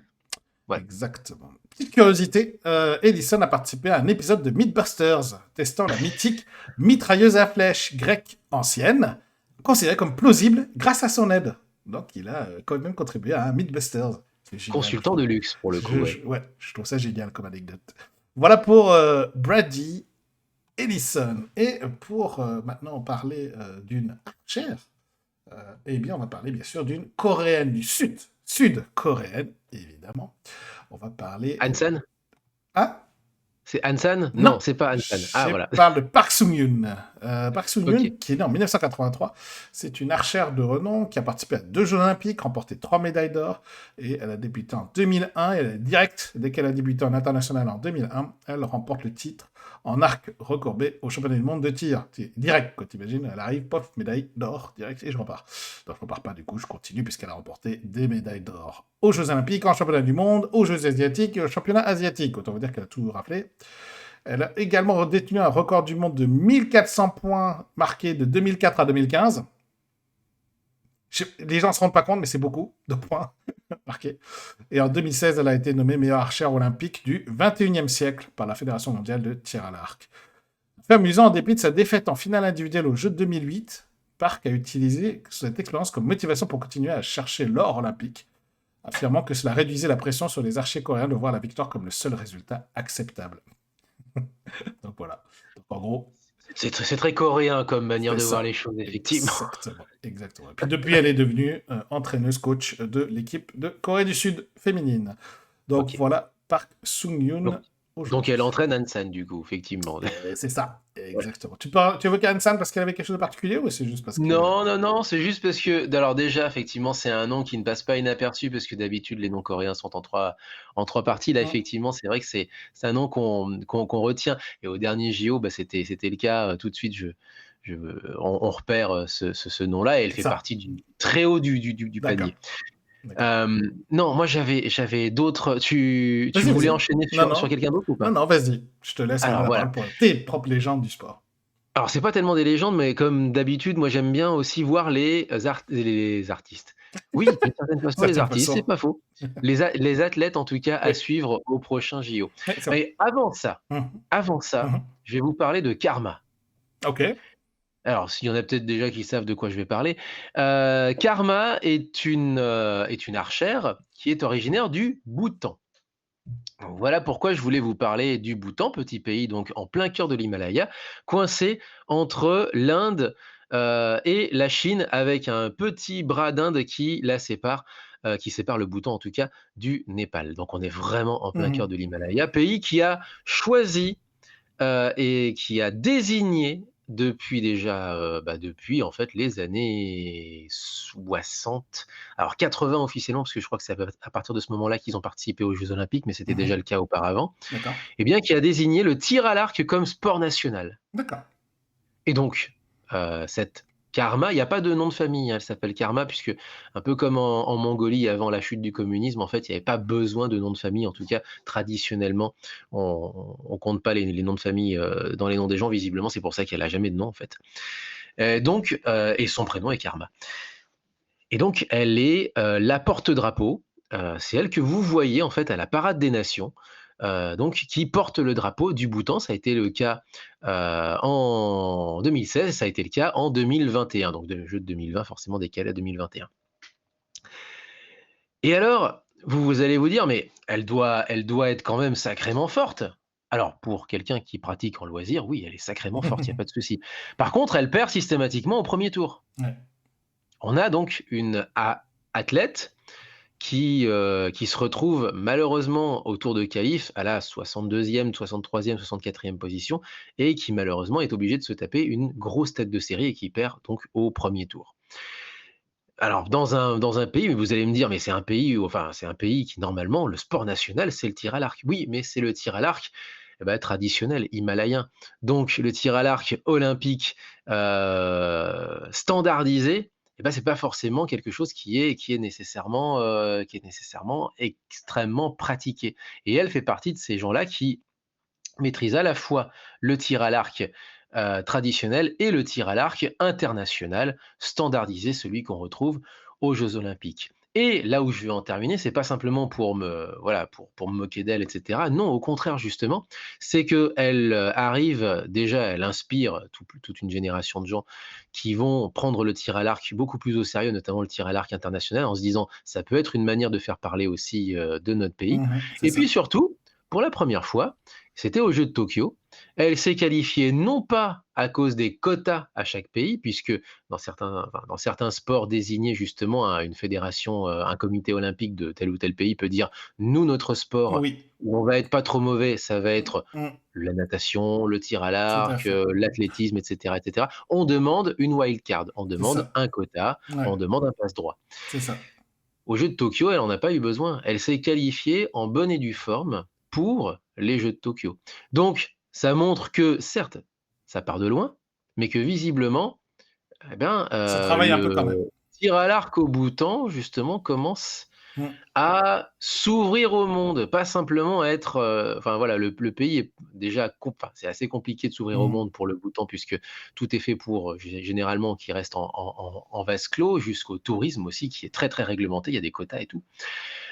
Voilà. Exactement. Petite curiosité, Edison a participé à un épisode de Mythbusters, testant la mythique mitrailleuse à flèches grecque ancienne, considérée comme plausible grâce à son aide. Donc il a quand même contribué à un Mythbusters. C'est génial, je Consultant trouve. de luxe pour le coup, ouais. Ouais, je trouve ça génial comme anecdote. Voilà pour Brady Ellison. Et pour maintenant parler d'une archère, eh bien on va parler bien sûr d'une coréenne du Sud. Sud-coréenne, évidemment. On va parler. Hansan? Ah, C'est Hansan? non, Non, c'est pas Hansan. Ah je voilà. parle de Park Sung-yoon. Park OK. Sung-yoon, qui est né en 1983, c'est une archère de renom qui a participé à 2 Jeux Olympiques, remporté 3 médailles d'or, et elle a débuté en 2001, et elle est direct, dès qu'elle a débuté en international en 2001, elle remporte le titre en arc recourbé au championnat du monde de tir. Direct, quand t'imagines, elle arrive, pof, médaille d'or, direct, et je repars. Donc je repars pas, du coup, je continue, puisqu'elle a remporté des médailles d'or aux Jeux Olympiques, en championnat du monde, aux Jeux Asiatiques et au championnat asiatique. Autant vous dire qu'elle a tout raflé. Elle a également détenu un record du monde de 1400 points marqués de 2004 à 2015. Les gens ne se rendent pas compte, mais c'est beaucoup de points marqués. Et en 2016, elle a été nommée meilleure archère olympique du 21e siècle par la Fédération mondiale de tir à l'arc. Fait amusant, en dépit de sa défaite en finale individuelle aux Jeux de 2008, Park a utilisé cette expérience comme motivation pour continuer à chercher l'or olympique, affirmant que cela réduisait la pression sur les archers coréens de voir la victoire comme le seul résultat acceptable. Donc voilà. Donc en gros, C'est très coréen comme manière c'est de voir ça. les choses, effectivement. Exactement. Exactement. Et puis depuis, elle est devenue entraîneuse coach de l'équipe de Corée du Sud féminine. Donc OK. voilà, Park Donc Sung-yoon donc elle aujourd'hui. entraîne Hansan du coup, effectivement. C'est ça, Voilà. exactement. Tu évoquais Anne-San parce qu'elle avait quelque chose de particulier ou c'est juste parce que... Non, non, non, c'est juste parce que alors déjà effectivement, c'est un nom qui ne passe pas inaperçu parce que d'habitude les noms coréens sont en trois parties. Là, Hum, effectivement, c'est vrai que c'est un nom qu'on retient et au dernier JO, bah, c'était le cas, tout de suite je on repère, ce nom-là et elle c'est fait ça. partie du très haut du D'accord. panier. D'accord. Non, moi j'avais d'autres tu Vas-y, voulais vas-y. enchaîner Non, sur non. quelqu'un d'autre ou Non, pas? non, vas-y. Je te laisse Alors la voilà. parole pour tes propres légendes du sport. Alors c'est pas tellement des légendes, mais comme d'habitude, moi j'aime bien aussi voir les artistes. Oui, d'une certaine façon, les Certaine artistes, c'est façon. pas faux. Les athlètes, en tout cas, à Oui, suivre aux prochains JO. oui, c'est vrai. Mais Mmh. avant ça, Mmh. je vais vous parler de Karma. OK. Alors, s'il y en a peut-être déjà qui savent de quoi je vais parler. Karma est une archère qui est originaire du Bhoutan. Voilà pourquoi je voulais vous parler du Bhoutan, petit pays donc en plein cœur de l'Himalaya, coincé entre l'Inde, et la Chine avec un petit bras d'Inde qui sépare le Bhoutan en tout cas du Népal. Donc on est vraiment en plein cœur Mmh. de l'Himalaya, pays qui a choisi et qui a désigné depuis déjà, depuis en fait les années 60, alors 80 officiellement, parce que je crois que c'est à partir de ce moment-là qu'ils ont participé aux Jeux olympiques, mais c'était Mmh. déjà le cas auparavant, D'accord. et bien qui a désigné le tir à l'arc comme sport national. D'accord. Et donc, cette Karma, il y a pas de nom de famille, hein, elle s'appelle Karma puisque un peu comme en Mongolie avant la chute du communisme, en fait, il y avait pas besoin de nom de famille. En tout cas, traditionnellement, on compte pas les noms de famille, dans les noms des gens visiblement, c'est pour ça qu'elle a jamais de nom, en fait. Et son prénom est Karma. Et donc elle est, la porte-drapeau, c'est elle que vous voyez, en fait, à la parade des nations, donc qui porte le drapeau du Bhoutan. Ça a été le cas, en 2016, ça a été le cas en 2021, donc le jeu de 2020 forcément décalé à 2021. Et alors, vous allez vous dire: «Mais elle doit être quand même sacrément forte». Alors pour quelqu'un qui pratique en loisir, oui, elle est sacrément forte, il y a pas de souci. Par contre, elle perd systématiquement au premier tour. Ouais. On a donc une a athlète qui se retrouve malheureusement au tour de qualif à la 62e, 63e, 64e position et qui malheureusement est obligée de se taper une grosse tête de série et qui perd donc au premier tour. Alors dans un pays, vous allez me dire: «Mais c'est un pays où enfin, c'est un pays qui normalement le sport national, c'est le tir à l'arc». Oui, mais c'est le tir à l'arc, traditionnel himalayen. Donc le tir à l'arc olympique, standardisé, c'est pas forcément quelque chose qui est nécessairement extrêmement pratiqué. Et elle fait partie de ces gens-là qui maîtrisent à la fois le tir à l'arc, traditionnel et le tir à l'arc international, standardisé, celui qu'on retrouve aux Jeux olympiques. Et là où je vais en terminer, c'est pas simplement pour me voilà, pour me moquer d'elle et cetera. Non, au contraire justement, c'est qu'elle, arrive déjà, elle inspire toute une génération de gens qui vont prendre le tir à l'arc beaucoup plus au sérieux, notamment le tir à l'arc international, en se disant: «Ça peut être une manière de faire parler aussi, de notre pays». Mmh. C'est Et puis ça. surtout, pour la première fois, c'était aux Jeux de Tokyo. Elle s'est qualifiée non pas à cause des quotas à chaque pays, puisque dans certains sports désignés justement à une fédération, un comité olympique de tel ou tel pays peut dire: «Nous, notre sport Oui. où on va être pas trop mauvais, ça va Mmh. être Mmh. la natation, le tir à Tout à l'arc, fait. l'athlétisme et cetera et cetera». On demande une wild card, on C'est demande ça. un quota, Ouais, on demande un passe-droit. c'est ça. Aux Jeux de Tokyo, elle en a pas eu besoin. Elle s'est qualifiée en bonne et due forme pour les Jeux de Tokyo. Donc, ça montre que, certes, ça part de loin, mais que visiblement, Ça travaille un peu quand même. le tir à l'arc au Bhoutan, justement, commence Mmh. à s'ouvrir au monde, pas simplement être, enfin voilà, le pays est déjà c'est assez compliqué de s'ouvrir au Mmh. monde pour le Bhoutan puisque tout est fait pour, généralement qu'il reste en vase clos, jusqu'au tourisme aussi qui est très, très réglementé, il y a des quotas et tout.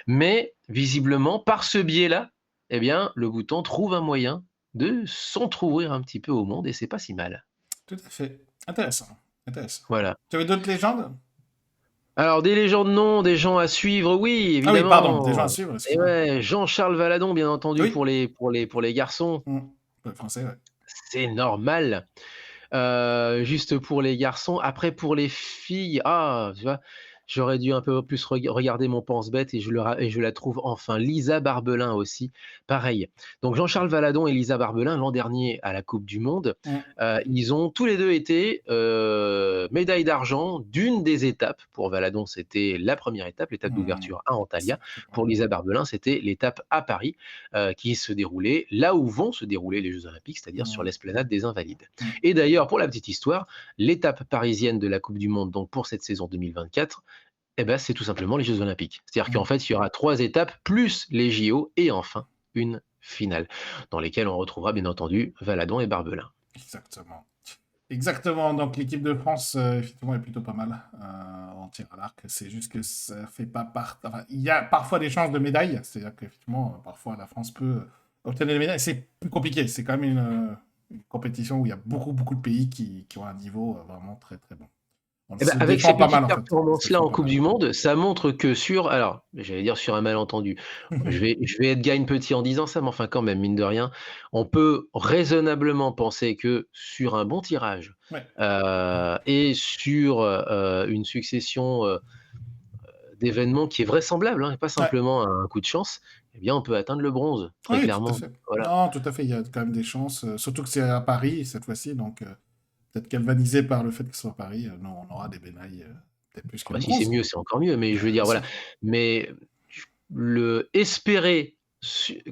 Mais visiblement, par ce biais-là, le Bhoutan trouve un moyen de s'entrouvrir un petit peu au monde et c'est pas si mal. Tout à fait. Intéressant, intéressant. Voilà. Tu avais d'autres légendes? Alors des légendes, non, des gens à suivre, oui, Ah oui, pardon, des gens à évidemment. suivre, Et excuse-moi. ouais, Jean-Charles Valadon, bien entendu, Oui. pour les garçons, Mmh. Le français, ouais. c'est normal. Juste pour les garçons. Après pour les filles, ah, tu vois? J'aurais dû un peu plus regarder mon pense-bête et je la trouve enfin. Lisa Barbelin aussi, pareil. Donc Jean-Charles Valadon et Lisa Barbelin, l'an dernier à la coupe du monde, Mmh. ils ont tous les 2 été, médaille d'argent d'une des étapes. Pour Valadon, c'était la première étape, l'étape Mmh. d'ouverture à C'est Antalya. d'accord. Pour Lisa Barbelin, c'était l'étape à Paris, qui se déroulait là où vont se dérouler les Jeux olympiques, c'est-à-dire sur Mmh. l'esplanade des Invalides. Mmh. Et d'ailleurs, pour la petite histoire, l'étape parisienne de la coupe du monde, donc pour cette saison 2024, c'est tout simplement les Jeux olympiques. C'est-à-dire qu'en Mmh. fait, il y aura 3 étapes plus les JO et enfin une finale, dans lesquelles on retrouvera bien entendu Valadon et Barbelin. Exactement. Exactement, donc l'équipe de France, effectivement, est plutôt pas mal en tir à l'arc. C'est juste que ça fait pas part. Enfin, il y a parfois des chances de médailles, c'est-à-dire qu'effectivement, parfois la France peut obtenir des médailles. C'est plus compliqué, c'est quand même une compétition où il y a beaucoup, beaucoup de pays qui ont un niveau vraiment très, très bon. On Eh ben, se avec ces défend pas mal petites en fait. On se performances-là défend en pas Coupe mal. du Monde, ça montre que alors, j'allais dire sur un malentendu, je vais être gagne petit en disant ça, mais enfin quand même, mine de rien, on peut raisonnablement penser que sur un bon tirage, Ouais, et sur, une succession, d'événements qui est vraisemblable, hein, et pas ouais. simplement un coup de chance, eh bien on peut atteindre le bronze, très Oui, tout à clairement. fait. Voilà. Non, tout à fait, il y a quand même des chances, surtout que c'est à Paris cette fois-ci, donc peut-être galvanisé par le fait que ce soit à Paris, non, on aura des médailles, peut-être plus Ah que bah le si c'est bronze. mieux, c'est encore mieux, mais je veux Bien dire, voilà. sûr. Mais le espérer,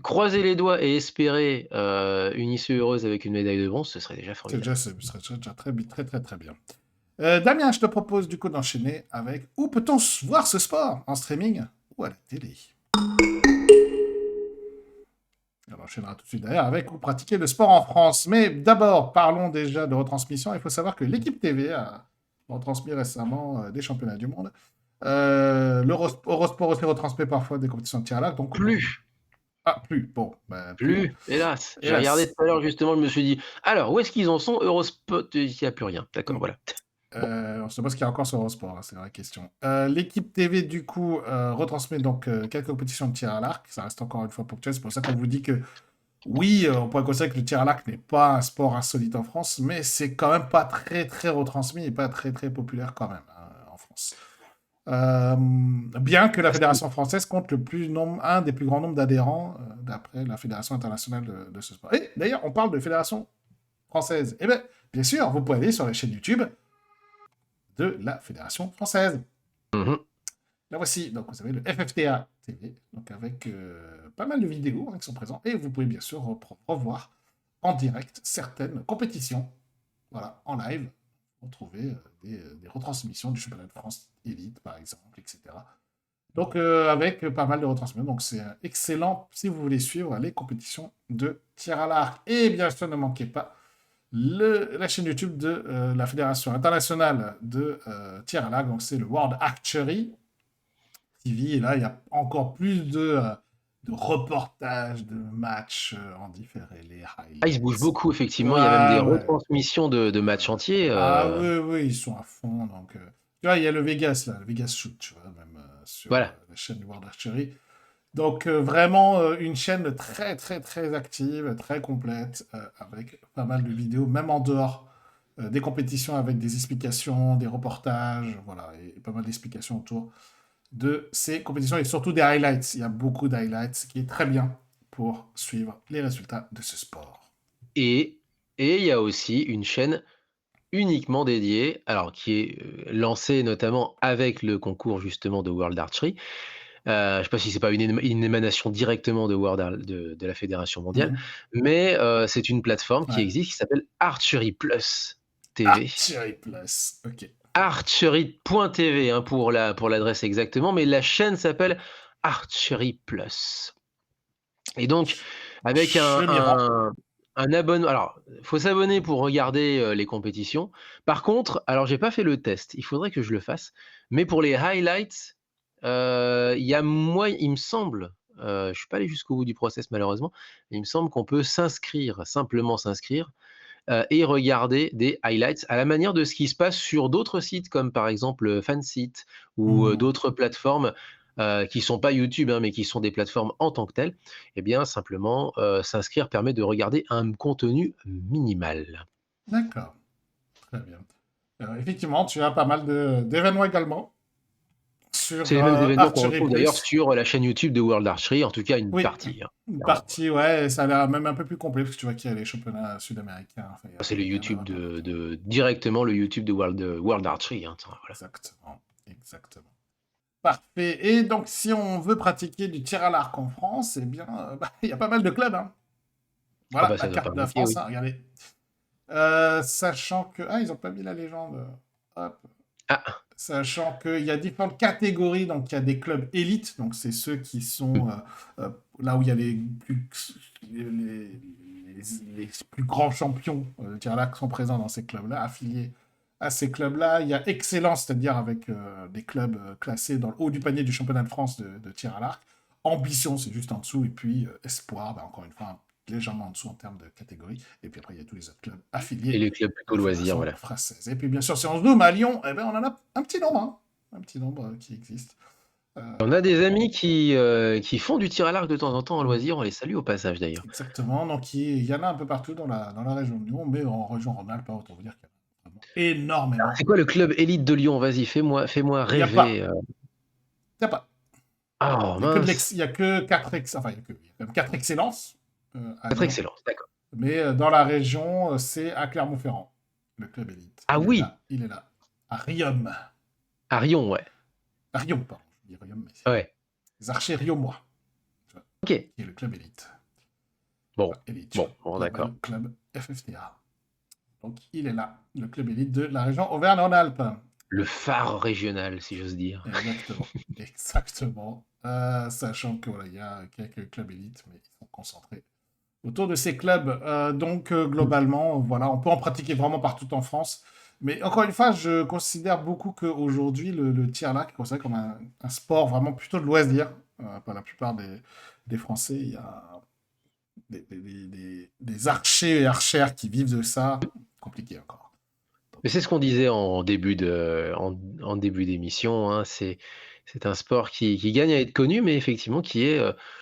croiser les doigts et espérer, une issue heureuse avec une médaille de bronze, ce serait déjà formidable. Ce serait déjà très, très, très, très bien. Damien, je te propose du coup d'enchaîner avec où peut-on voir ce sport? En streaming ou à la télé? On enchaînera tout de suite derrière avec où pratiquer le sport en France. Mais d'abord, parlons déjà de retransmission. Il faut savoir que l'équipe TV a retransmis récemment des championnats du monde. L'Eurosport aussi retransmet parfois des compétitions de tir à l'arc. Donc, Plus, ah, plus. Bon, ben, plus. plus, hélas. J'ai regardé Hélas. tout à l'heure justement, je me suis dit: «Alors où est-ce qu'ils en sont Eurospot?» Il y a plus rien. D'accord, voilà. Bon, On se demande ce qu'il y a encore sur Eurosport, hein, c'est la vraie question. L'équipe TV, du coup, retransmet donc quelques compétitions de tir à l'arc. Ça reste encore une fois ponctuel. C'est pour ça qu'on vous dit que oui, on pourrait considérer que le tir à l'arc n'est pas un sport insolite en France, mais c'est quand même pas très très retransmis et pas très très populaire quand même hein, en France. Bien que la ça c'est Fédération française compte un des plus grands nombres d'adhérents d'après la Fédération internationale de ce sport. Et d'ailleurs, on parle de Fédération française. Eh bien, bien sûr, vous pouvez aller sur la chaîne YouTube de la Fédération française. mmh La voici, donc vous avez le FFTA TV, donc avec pas mal de vidéos hein, qui sont présentes, et vous pouvez bien sûr revoir en direct certaines compétitions, voilà, en live, retrouver des retransmissions du championnat de France Elite, par exemple, etc. Donc avec pas mal de retransmissions, donc c'est excellent si vous voulez suivre les compétitions de tir à l'arc. Et bien sûr, ne manquez pas la chaîne YouTube de la Fédération internationale de tir à l'arc, donc c'est le World Archery TV, et là, il y a encore plus de reportages, de matchs en différé, les Ah, il se bouge highlights. beaucoup effectivement, il y a même des Ouais, ouais. retransmissions de matchs entiers, Ah oui, oui, ils sont à fond. Donc, tu vois, il y a le Vegas, là, le Vegas Shoot, tu vois, même sur voilà. la chaîne du World Archery. Donc, vraiment, une chaîne très, très, très active, très complète, avec pas mal de vidéos, même en dehors des compétitions, avec des explications, des reportages, voilà, et pas mal d'explications autour de ces compétitions et surtout des highlights. Il y a beaucoup d'highlights, ce qui est très bien pour suivre les résultats de ce sport. Et il y a aussi une chaîne uniquement dédiée, alors qui est, lancée notamment avec le concours justement de World Archery. Je sais pas si c'est pas une émanation directement de World Ar de la fédération mondiale, Mhm. mais c'est une plateforme qui Ouais. existe qui s'appelle Archery Plus TV. Archery Plus, ok. Archery.tv, hein, pour l'adresse exactement, mais la chaîne s'appelle Archery Plus. Et donc avec Je m'y rends. un abonnement, alors, faut s'abonner pour regarder, les compétitions. Par contre, alors j'ai pas fait le test, il faudrait que je le fasse, mais pour les highlights, il me semble, je suis pas allé jusqu'au bout du process malheureusement, il me semble qu'on peut s'inscrire, simplement s'inscrire, et regarder des highlights à la manière de ce qui se passe sur d'autres sites comme par exemple, Fansite ou, Mhm. d'autres plateformes, qui sont pas YouTube, hein, mais qui sont des plateformes en tant que telles. Eh bien simplement, s'inscrire permet de regarder un contenu minimal. D'accord, très bien. Effectivement, tu as pas mal d'événements également C'est sur les mêmes événements qu'on Archery retrouve d'ailleurs Plus. sur la chaîne YouTube de World Archery, en tout cas une Oui, partie, hein, une clairement, ouais. partie, ouais, ça a l'air même un peu plus complet parce que tu vois qu'il y a les championnats sud-américains. Enfin, C'est le il y en a YouTube vraiment. de directement le YouTube de World Archery, hein, tiens, voilà. Exactement, exactement. Parfait. Et donc, si on veut pratiquer du tir à l'arc en France, eh bien, bah, il y a pas mal de clubs. Hein. Ah Voilà bah, la ça doit pas carte de la manquer, France. oui. Hein, regardez. Sachant que. Ah, ils ont pas mis la légende. Hop. Ah! Sachant qu'il y a différentes catégories. Donc, il y a des clubs élites. Donc, c'est ceux qui sont là où il y a les les plus grands champions de tir à l'arc sont présents dans ces clubs-là, affiliés à ces clubs-là. Il y a Excellence, c'est-à-dire avec des clubs classés dans le haut du panier du championnat de France de tir à l'arc. Ambition, c'est juste en dessous. Et puis Espoir, bah, encore une fois, légèrement en dessous en termes de catégorie. Et puis après, il y a tous les autres clubs affiliés Et les clubs à plutôt la loisirs, Fédération voilà. française. Et puis bien sûr, si on se zoome à Lyon, eh ben, on en a un petit nombre. Hein. Un petit nombre qui existe. On a des amis qui font du tir à l'arc de temps en temps en loisir, on les salue au passage d'ailleurs. Exactement. Donc il y en a un peu partout dans la région de Lyon, mais en région Rhône-Alpes, autant vous dire qu'il y en a vraiment Alors, énormément. c'est quoi le club élite de Lyon? Vas-y, fais-moi Il n'y a rêver. pas. Il n'y a pas. Oh Il n'y a que, mince, il y a que 4 enfin, il y a quand même 4 excellences à notre Lyon. excellence, d'accord. Mais dans la région, c'est à Clermont-Ferrand, le club élite. Ah Il est oui, là. Il est là. À Riom. à Rion, ouais. À Riom, pardon. Je dis Riom, mais c'est Ouais, les Archers Riomois. ok. Qui est le club élite. Bon, Élite. bon, d'accord. Club FFTA. Donc il est là, le club élite de la région Auvergne-Rhône-Alpes. Le phare régional, si j'ose dire. Exactement. Exactement. Sachant que voilà, il y a quelques clubs élites, mais ils sont concentrés autour de ces clubs. Donc globalement, voilà, on peut en pratiquer vraiment partout en France. Mais encore une fois, je considère beaucoup qu'aujourd'hui, le tir à l'arc est considéré comme un sport vraiment plutôt de loisir. Pour la plupart des Français, il y a des archers et archères qui vivent de ça. Compliqué encore. Mais c'est ce qu'on disait en début d'émission, hein, c'est un sport qui gagne à être connu, mais effectivement qui est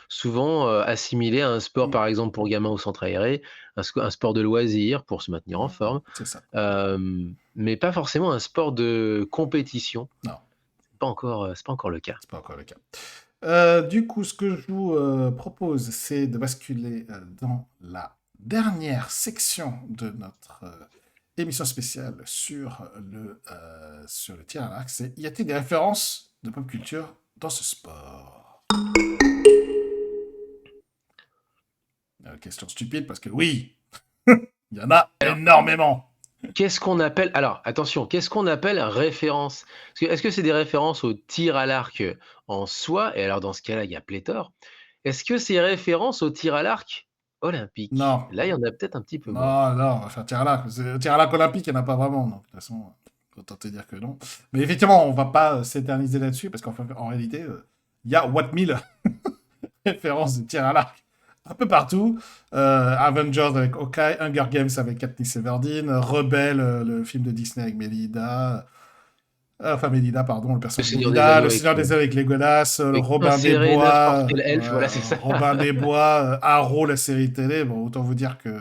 souvent assimilé à un sport, par exemple pour gamins au centre aéré, un sport de loisir pour se maintenir en forme, C'est ça. mais pas forcément un sport de compétition. Non. C'est pas encore le cas. C'est pas encore le cas. Du coup, ce que je vous propose, c'est de basculer dans la dernière section de notre émission spéciale sur le tir à l'arc. C'est y a-t-il des références de pop culture dans ce sport? Question stupide parce que oui, il y en a énormément. Qu'est-ce qu'on appelle, alors attention, qu'est-ce qu'on appelle référence? Est-ce que c'est des références au tir à l'arc en soi? Et alors dans ce cas-là, il y a pléthore. Est-ce que c'est référence au tir à l'arc olympique? Non, Là, il y en a peut-être un petit peu moins. non, non, enfin, tir à l'arc. Tir à l'arc olympique, il n'y en a pas vraiment. Donc, de toute façon, autant te dire que non. Mais effectivement, on va pas s'éterniser là-dessus parce qu'en réalité, il y a What Mill, référence de tir à l'arc un peu partout. Avengers avec Hawkeye, Hunger Games avec Katniss Everdeen, Rebelle, le film de Disney avec Mélida. Enfin, Mélida, pardon, le Le personnage de Seigneur des Mélida, Anneaux le Seigneur des Anneaux avec Legolas, avec Robin des insérer n'importe Bois, quel elfe, voilà, c'est ça. Robin des Bois, Arrow, la série télé. Bon, autant vous dire que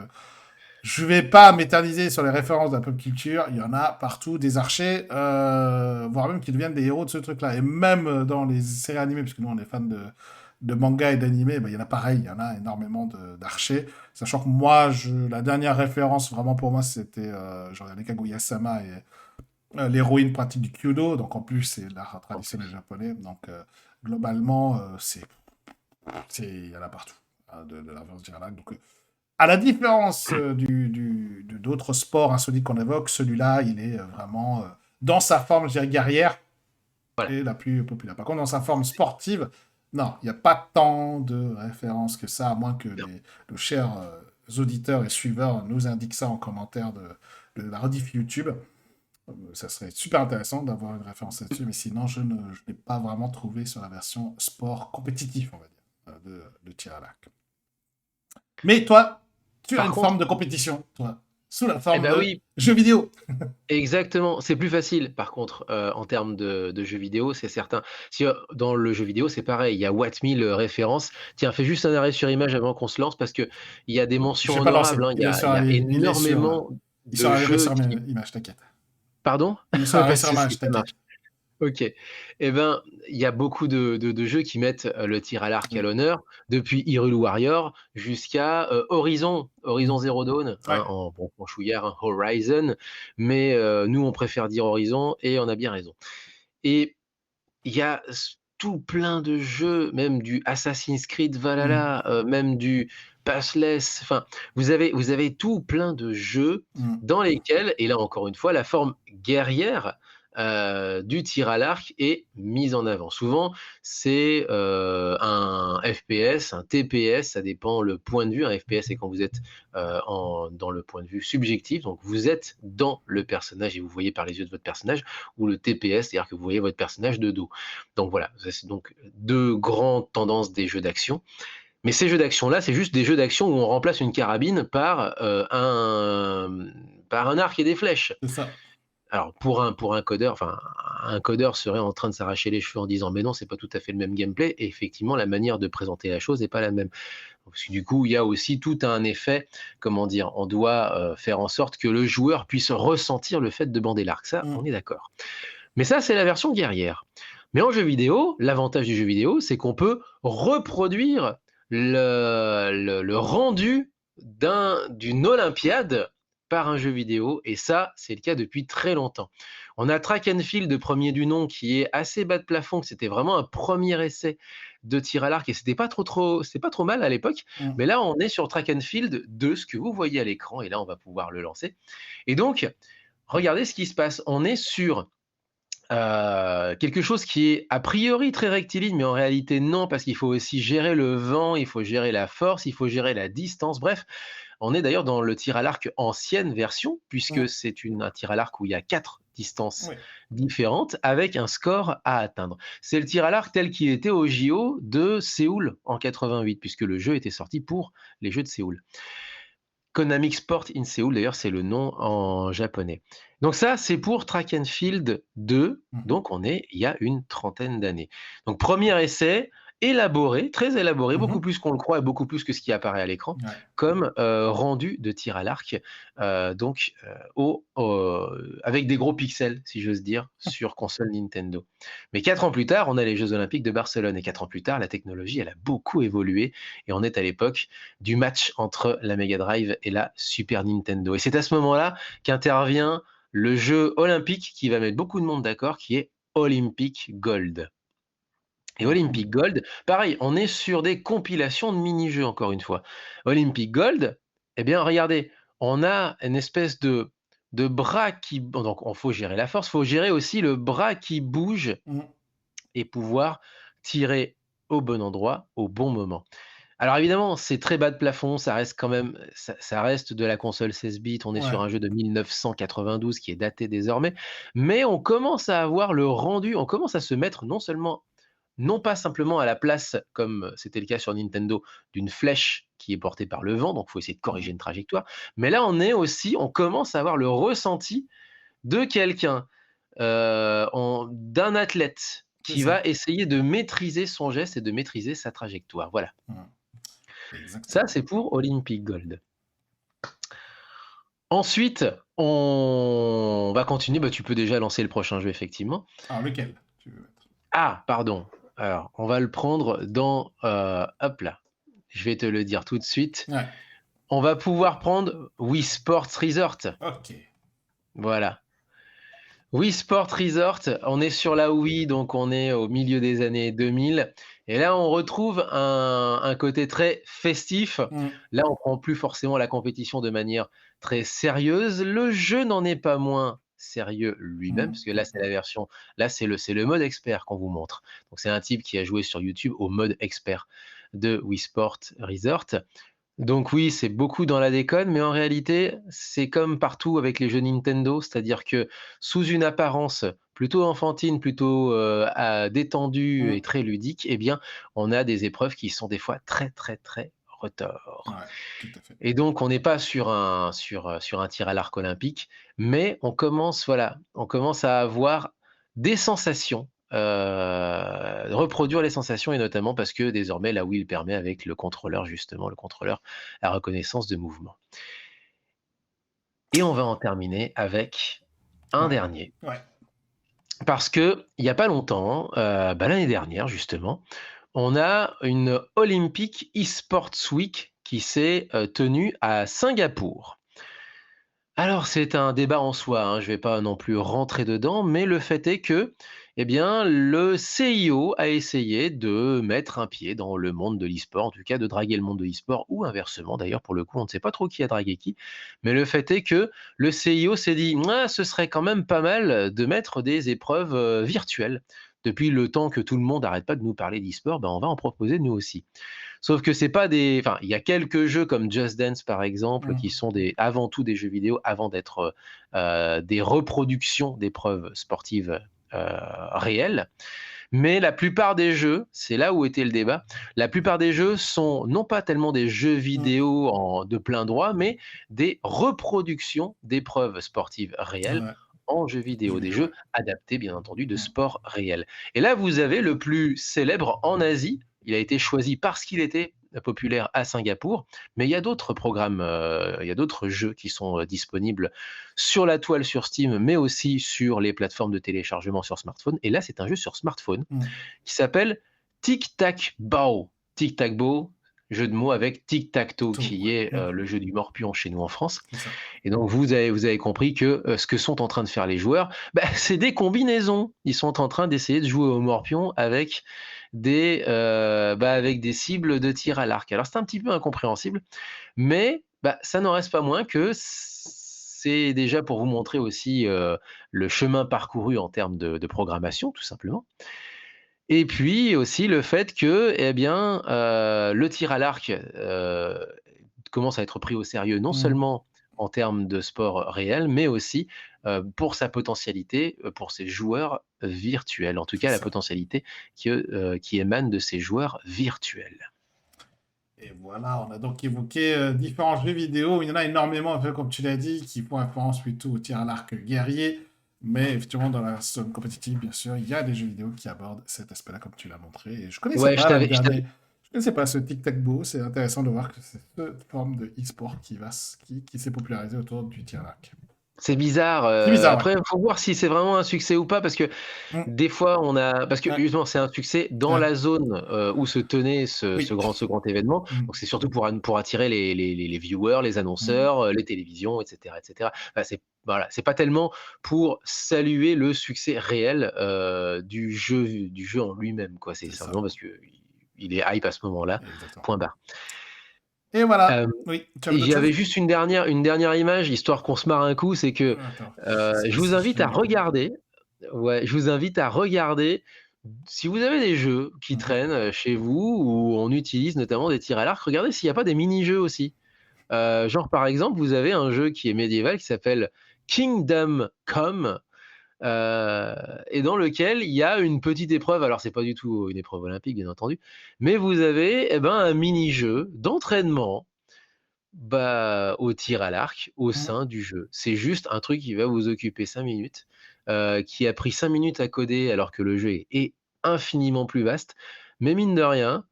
je vais pas m'éterniser sur les références de la pop culture. Il y en a partout, des archers, voire même qui deviennent des héros de ce truc-là. Et même dans les séries animées, puisque nous on est fans de manga et d'animé, ben, il y en a pareil, il y en a énormément d'archers. Sachant que moi, la dernière référence vraiment pour moi, c'était je regardais Kaguya-sama et l'héroïne pratique du Kyudo. Donc en plus, c'est l'art traditionnel japonais. Donc globalement, il y en a partout de la violence dialogue. Donc à la différence d'autres sports insolites qu'on évoque, celui-là, il est vraiment dans sa forme, je dirais, guerrière Voilà. et la plus populaire. Par contre, dans sa forme sportive, non, il n'y a pas tant de références que ça, à moins que nos chers auditeurs et suiveurs nous indiquent ça en commentaire de la rediff YouTube. Ça serait super intéressant d'avoir une référence là-dessus, mais sinon, je n'ai pas vraiment trouvé sur la version sport compétitif, on va dire, de tir à l'arc. Mais toi, tu as Par une contre, forme de compétition, toi, sous la eh forme ben de oui, jeux vidéo. exactement, c'est plus facile par contre en termes de jeux vidéo, c'est certain. Si, dans le jeu vidéo, c'est pareil, il y a What Mill référence. Tiens, fais juste un arrêt sur image avant qu'on se lance parce qu'il y a des Je mentions vais pas lancer. honorables, hein. Il Il y a est sur, énormément il sera de arrivé jeux sur mes qui, images, t'inquiète. pardon? Il sera Pas arrivé de sur ma souci, image, ça t'inquiète. marche. OK. Eh ben, il y a beaucoup de jeux qui mettent, le tir à l'arc à Oui. l'honneur, depuis Hyrule Warrior jusqu'à, Horizon Mm. Zero Dawn, Ouais. hein, en bon franchouillard, hein, Horizon, mais nous on préfère dire Horizon et on a bien raison. Et il y a tout plein de jeux, même du Assassin's Creed Mm. Valhalla, même du Pathless, enfin, vous avez tout plein de jeux Mm. dans lesquels et là encore une fois, la forme guerrière, du tir à l'arc est mise en avant. Souvent, c'est, un FPS, un TPS, ça dépend le point de vue. Un FPS, c'est quand vous êtes, dans le point de vue subjectif, donc vous êtes dans le personnage et vous voyez par les yeux de votre personnage, ou le TPS, c'est-à-dire que vous voyez votre personnage de dos. Donc voilà, ça c'est donc 2 grandes tendances des jeux d'action. Mais ces jeux d'action-là, c'est juste des jeux d'action où on remplace une carabine par un arc et des flèches. C'est ça. Alors pour un codeur, enfin un codeur serait en train de s'arracher les cheveux en disant: «Mais non, c'est pas tout à fait le même gameplay» et effectivement la manière de présenter la chose n'est pas la même. Parce que du coup, il y a aussi tout un effet, comment dire? On doit, faire en sorte que le joueur puisse ressentir le fait de bander l'arc. Ça, Mmh. on est d'accord. Mais ça, c'est la version guerrière. Mais en jeu vidéo, l'avantage du jeu vidéo, c'est qu'on peut reproduire le rendu d'une olympiade par un jeu vidéo et ça, c'est le cas depuis très longtemps. On a Track and Field de premier du nom qui est assez bas de plafond, que c'était vraiment un premier essai de tir à l'arc et c'était pas trop mal à l'époque. Mmh. Mais là, on est sur Track and Field de ce que vous voyez à l'écran et là, on va pouvoir le lancer. Et donc, regardez ce qui se passe. On est sur quelque chose qui est a priori très rectiligne, mais en réalité non, parce qu'il faut aussi gérer le vent, il faut gérer la force, il faut gérer la distance. Bref, on est d'ailleurs dans le tir à l'arc ancienne version, Mmh. puisque c'est un tir à l'arc où il y a 4 distances Oui. différentes avec un score à atteindre. C'est le tir à l'arc tel qu'il était au JO de Séoul en 88, puisque le jeu était sorti pour les Jeux de Séoul. Konami Sport in Seoul, d'ailleurs, c'est le nom en japonais. Donc ça, c'est pour Track and Field 2, Mmh. donc on est il y a une trentaine d'années. Donc premier essai, élaboré, très élaboré, beaucoup Mmh. plus qu'on le croit et beaucoup plus que ce qui apparaît à l'écran, Ouais. comme, rendu de tir à l'arc, donc, avec des gros pixels, si j'ose dire, sur console Nintendo. Mais 4 ans plus tard, on a les Jeux olympiques de Barcelone et 4 ans plus tard, la technologie, elle a beaucoup évolué et on est à l'époque du match entre la Mega Drive et la Super Nintendo. Et c'est à ce moment-là qu'intervient le jeu olympique qui va mettre beaucoup de monde d'accord, qui est Olympic Gold. Et Mmh. Olympic Gold, pareil, on est sur des compilations de mini-jeux encore une fois. Olympic Gold, eh bien regardez, on a une espèce de bras qui bon donc il faut gérer la force, il faut gérer aussi le bras qui bouge Mmh. et pouvoir tirer au bon endroit, au bon moment. Alors évidemment, c'est très bas de plafond, ça reste quand même ça reste de la console 16 bits, on est sur Ouais. un jeu de 1992 qui est daté désormais, mais on commence à avoir le rendu, on commence à se mettre non pas simplement à la place, comme c'était le cas sur Nintendo, d'une flèche qui est portée par le vent, donc il faut essayer de corriger Mmh. une trajectoire, mais là on commence à avoir le ressenti de quelqu'un, d'un athlète C'est qui ça. va essayer de maîtriser son geste et de maîtriser sa trajectoire, voilà. Mmh. Ça, Exactement. c'est pour Olympic Gold. Ensuite, on va continuer, bah, tu peux déjà lancer le prochain jeu effectivement. Alors lequel tu veux mettre? Ah pardon, alors on va le prendre dans, hop là, je vais te le dire tout de suite. Ouais. On va pouvoir prendre Wii Sports Resort. OK. Voilà. Wii Sport Resort, on est sur la Wii, donc on est au milieu des années 2000 et là, on retrouve un côté très festif. Mmh. Là, on prend plus forcément la compétition de manière très sérieuse. Le jeu n'en est pas moins sérieux lui-même, Mmh. parce que là, Mmh c'est mh. la version là, c'est le mode expert qu'on vous montre. Donc c'est un type qui a joué sur YouTube au mode expert de Wii Sport Resort. Donc oui, c'est beaucoup dans la déconne, mais en réalité, c'est comme partout avec les jeux Nintendo, c'est-à-dire que sous une apparence plutôt enfantine, plutôt, détendue et Mmh. très ludique, eh bien, on a des épreuves qui sont des fois très, très, très retors. Ouais, tout à fait. Et donc on n'est pas sur un tir à l'arc olympique, mais on commence, voilà, on commence à avoir des sensations, reproduire les sensations et notamment parce que désormais la Wii le permet avec le contrôleur justement, le contrôleur à reconnaissance de mouvement. Et on va en terminer avec un Ouais. dernier, Ouais. parce qu'il y a pas longtemps, bah, l'année dernière justement, on a une Olympic eSports Week qui s'est, tenue à Singapour. Alors, c'est un débat en soi, hein, je vais pas non plus rentrer dedans, mais le fait est que, eh bien, le CIO a essayé de mettre un pied dans le monde de l'e-sport, en tout cas de draguer le monde de l'e-sport ou inversement d'ailleurs pour le coup, on ne sait pas trop qui a dragué qui, mais le fait est que le CIO s'est dit: «Ah, ce serait quand même pas mal de mettre des épreuves, virtuelles. Depuis le temps que tout le monde n'arrête pas de nous parler d'e-sport, ben, on va en proposer nous aussi». Sauf que c'est pas des enfin, il y a quelques jeux comme Just Dance, par exemple, qui Mmh. sont avant tout des jeux vidéo, avant d'être, des reproductions d'épreuves sportives, réelles. Mais la plupart des jeux, c'est là où était le débat, la plupart des jeux sont non pas tellement des jeux Mmh. vidéo de plein droit, mais des reproductions d'épreuves sportives réelles Ouais, en jeux jeux vidéo, des vidéo, jeux ouais. adaptés bien entendu de Mmh. sport réel. Et là, vous avez le plus célèbre en Asie. Il a été choisi parce qu'il était populaire à Singapour, mais il y a d'autres programmes, il y a d'autres jeux qui sont disponibles sur la toile sur Steam, mais aussi sur les plateformes de téléchargement sur smartphone. Et là, c'est un jeu sur smartphone Mmh. qui s'appelle Tic Tac Bow. Tic Tac Bow, jeu de mots avec Tic Tac Toe, Tout, qui ouais. est Mmh. le jeu du morpion chez nous en France. C'est ça. Et donc vous avez compris que ce que sont en train de faire les joueurs, bah, c'est des combinaisons. Ils sont en train d'essayer de jouer au morpion avec des cibles de tir à l'arc. Alors c'est un petit peu incompréhensible, mais bah, ça n'en reste pas moins que c'est déjà pour vous montrer aussi le chemin parcouru en termes de programmation, tout simplement. Et puis aussi le fait que, eh bien, le tir à l'arc, commence à être pris au sérieux, non Mmh. seulement en termes de sport réel, mais aussi, pour sa potentialité, pour ses joueurs virtuels. En tout C'est cas, la ça. potentialité qui émane de ces joueurs virtuels. Et voilà, on a donc évoqué, différents jeux vidéo. Il y en a énormément, un peu comme tu l'as dit, qui font référence plutôt au tir à l'arc guerrier. Mais effectivement, dans la zone compétitive, bien sûr, il y a des jeux vidéo qui abordent cet aspect-là, comme tu l'as montré. Et je connaissais Ouais, pas la dernière. Je connaissais pas ce tic-tac-bo. C'est intéressant de voir que c'est cette forme de e-sport qui s'est popularisée autour du tir à l'arc. c'est bizarre, C'est bizarre, ouais. après, il faut voir si c'est vraiment un succès ou pas parce que Mmh. des fois, parce que Ouais, justement, c'est un succès dans ouais. la zone, où se tenait ce Oui. ce grand ce grand événement. Mmh. Donc c'est surtout pour attirer les viewers, les Mmh. annonceurs, les télévisions et cetera et cetera. Enfin, c'est pas tellement pour saluer le succès réel, du jeu en lui-même, quoi. C'est C'est ça. simplement parce qu'il est hype à ce moment-là, Exactement. point barre. Et voilà. Hem Oui, tu avais et d'autres j'avais choses? juste une dernière image, histoire qu'on se marre un coup, c'est que, Attends, je vous je invite vais à m'étonner. regarder. Ouais, je vous invite à regarder si vous avez des jeux qui Mmh. traînent, chez vous où on utilise notamment des tirs à l'arc, regardez s'il y a pas des mini-jeux aussi. Genre par exemple, vous avez un jeu qui est médiéval qui s'appelle Kingdom Come, et dans lequel il y a une petite épreuve, alors c'est pas du tout une épreuve olympique bien entendu, mais vous avez, eh ben, un mini-jeu d'entraînement, bah, au tir à l'arc au Mmh. sein du jeu. C'est juste un truc qui va vous occuper 5 minutes, qui a pris 5 minutes à coder alors que le jeu est infiniment plus vaste. Mais mine de rien,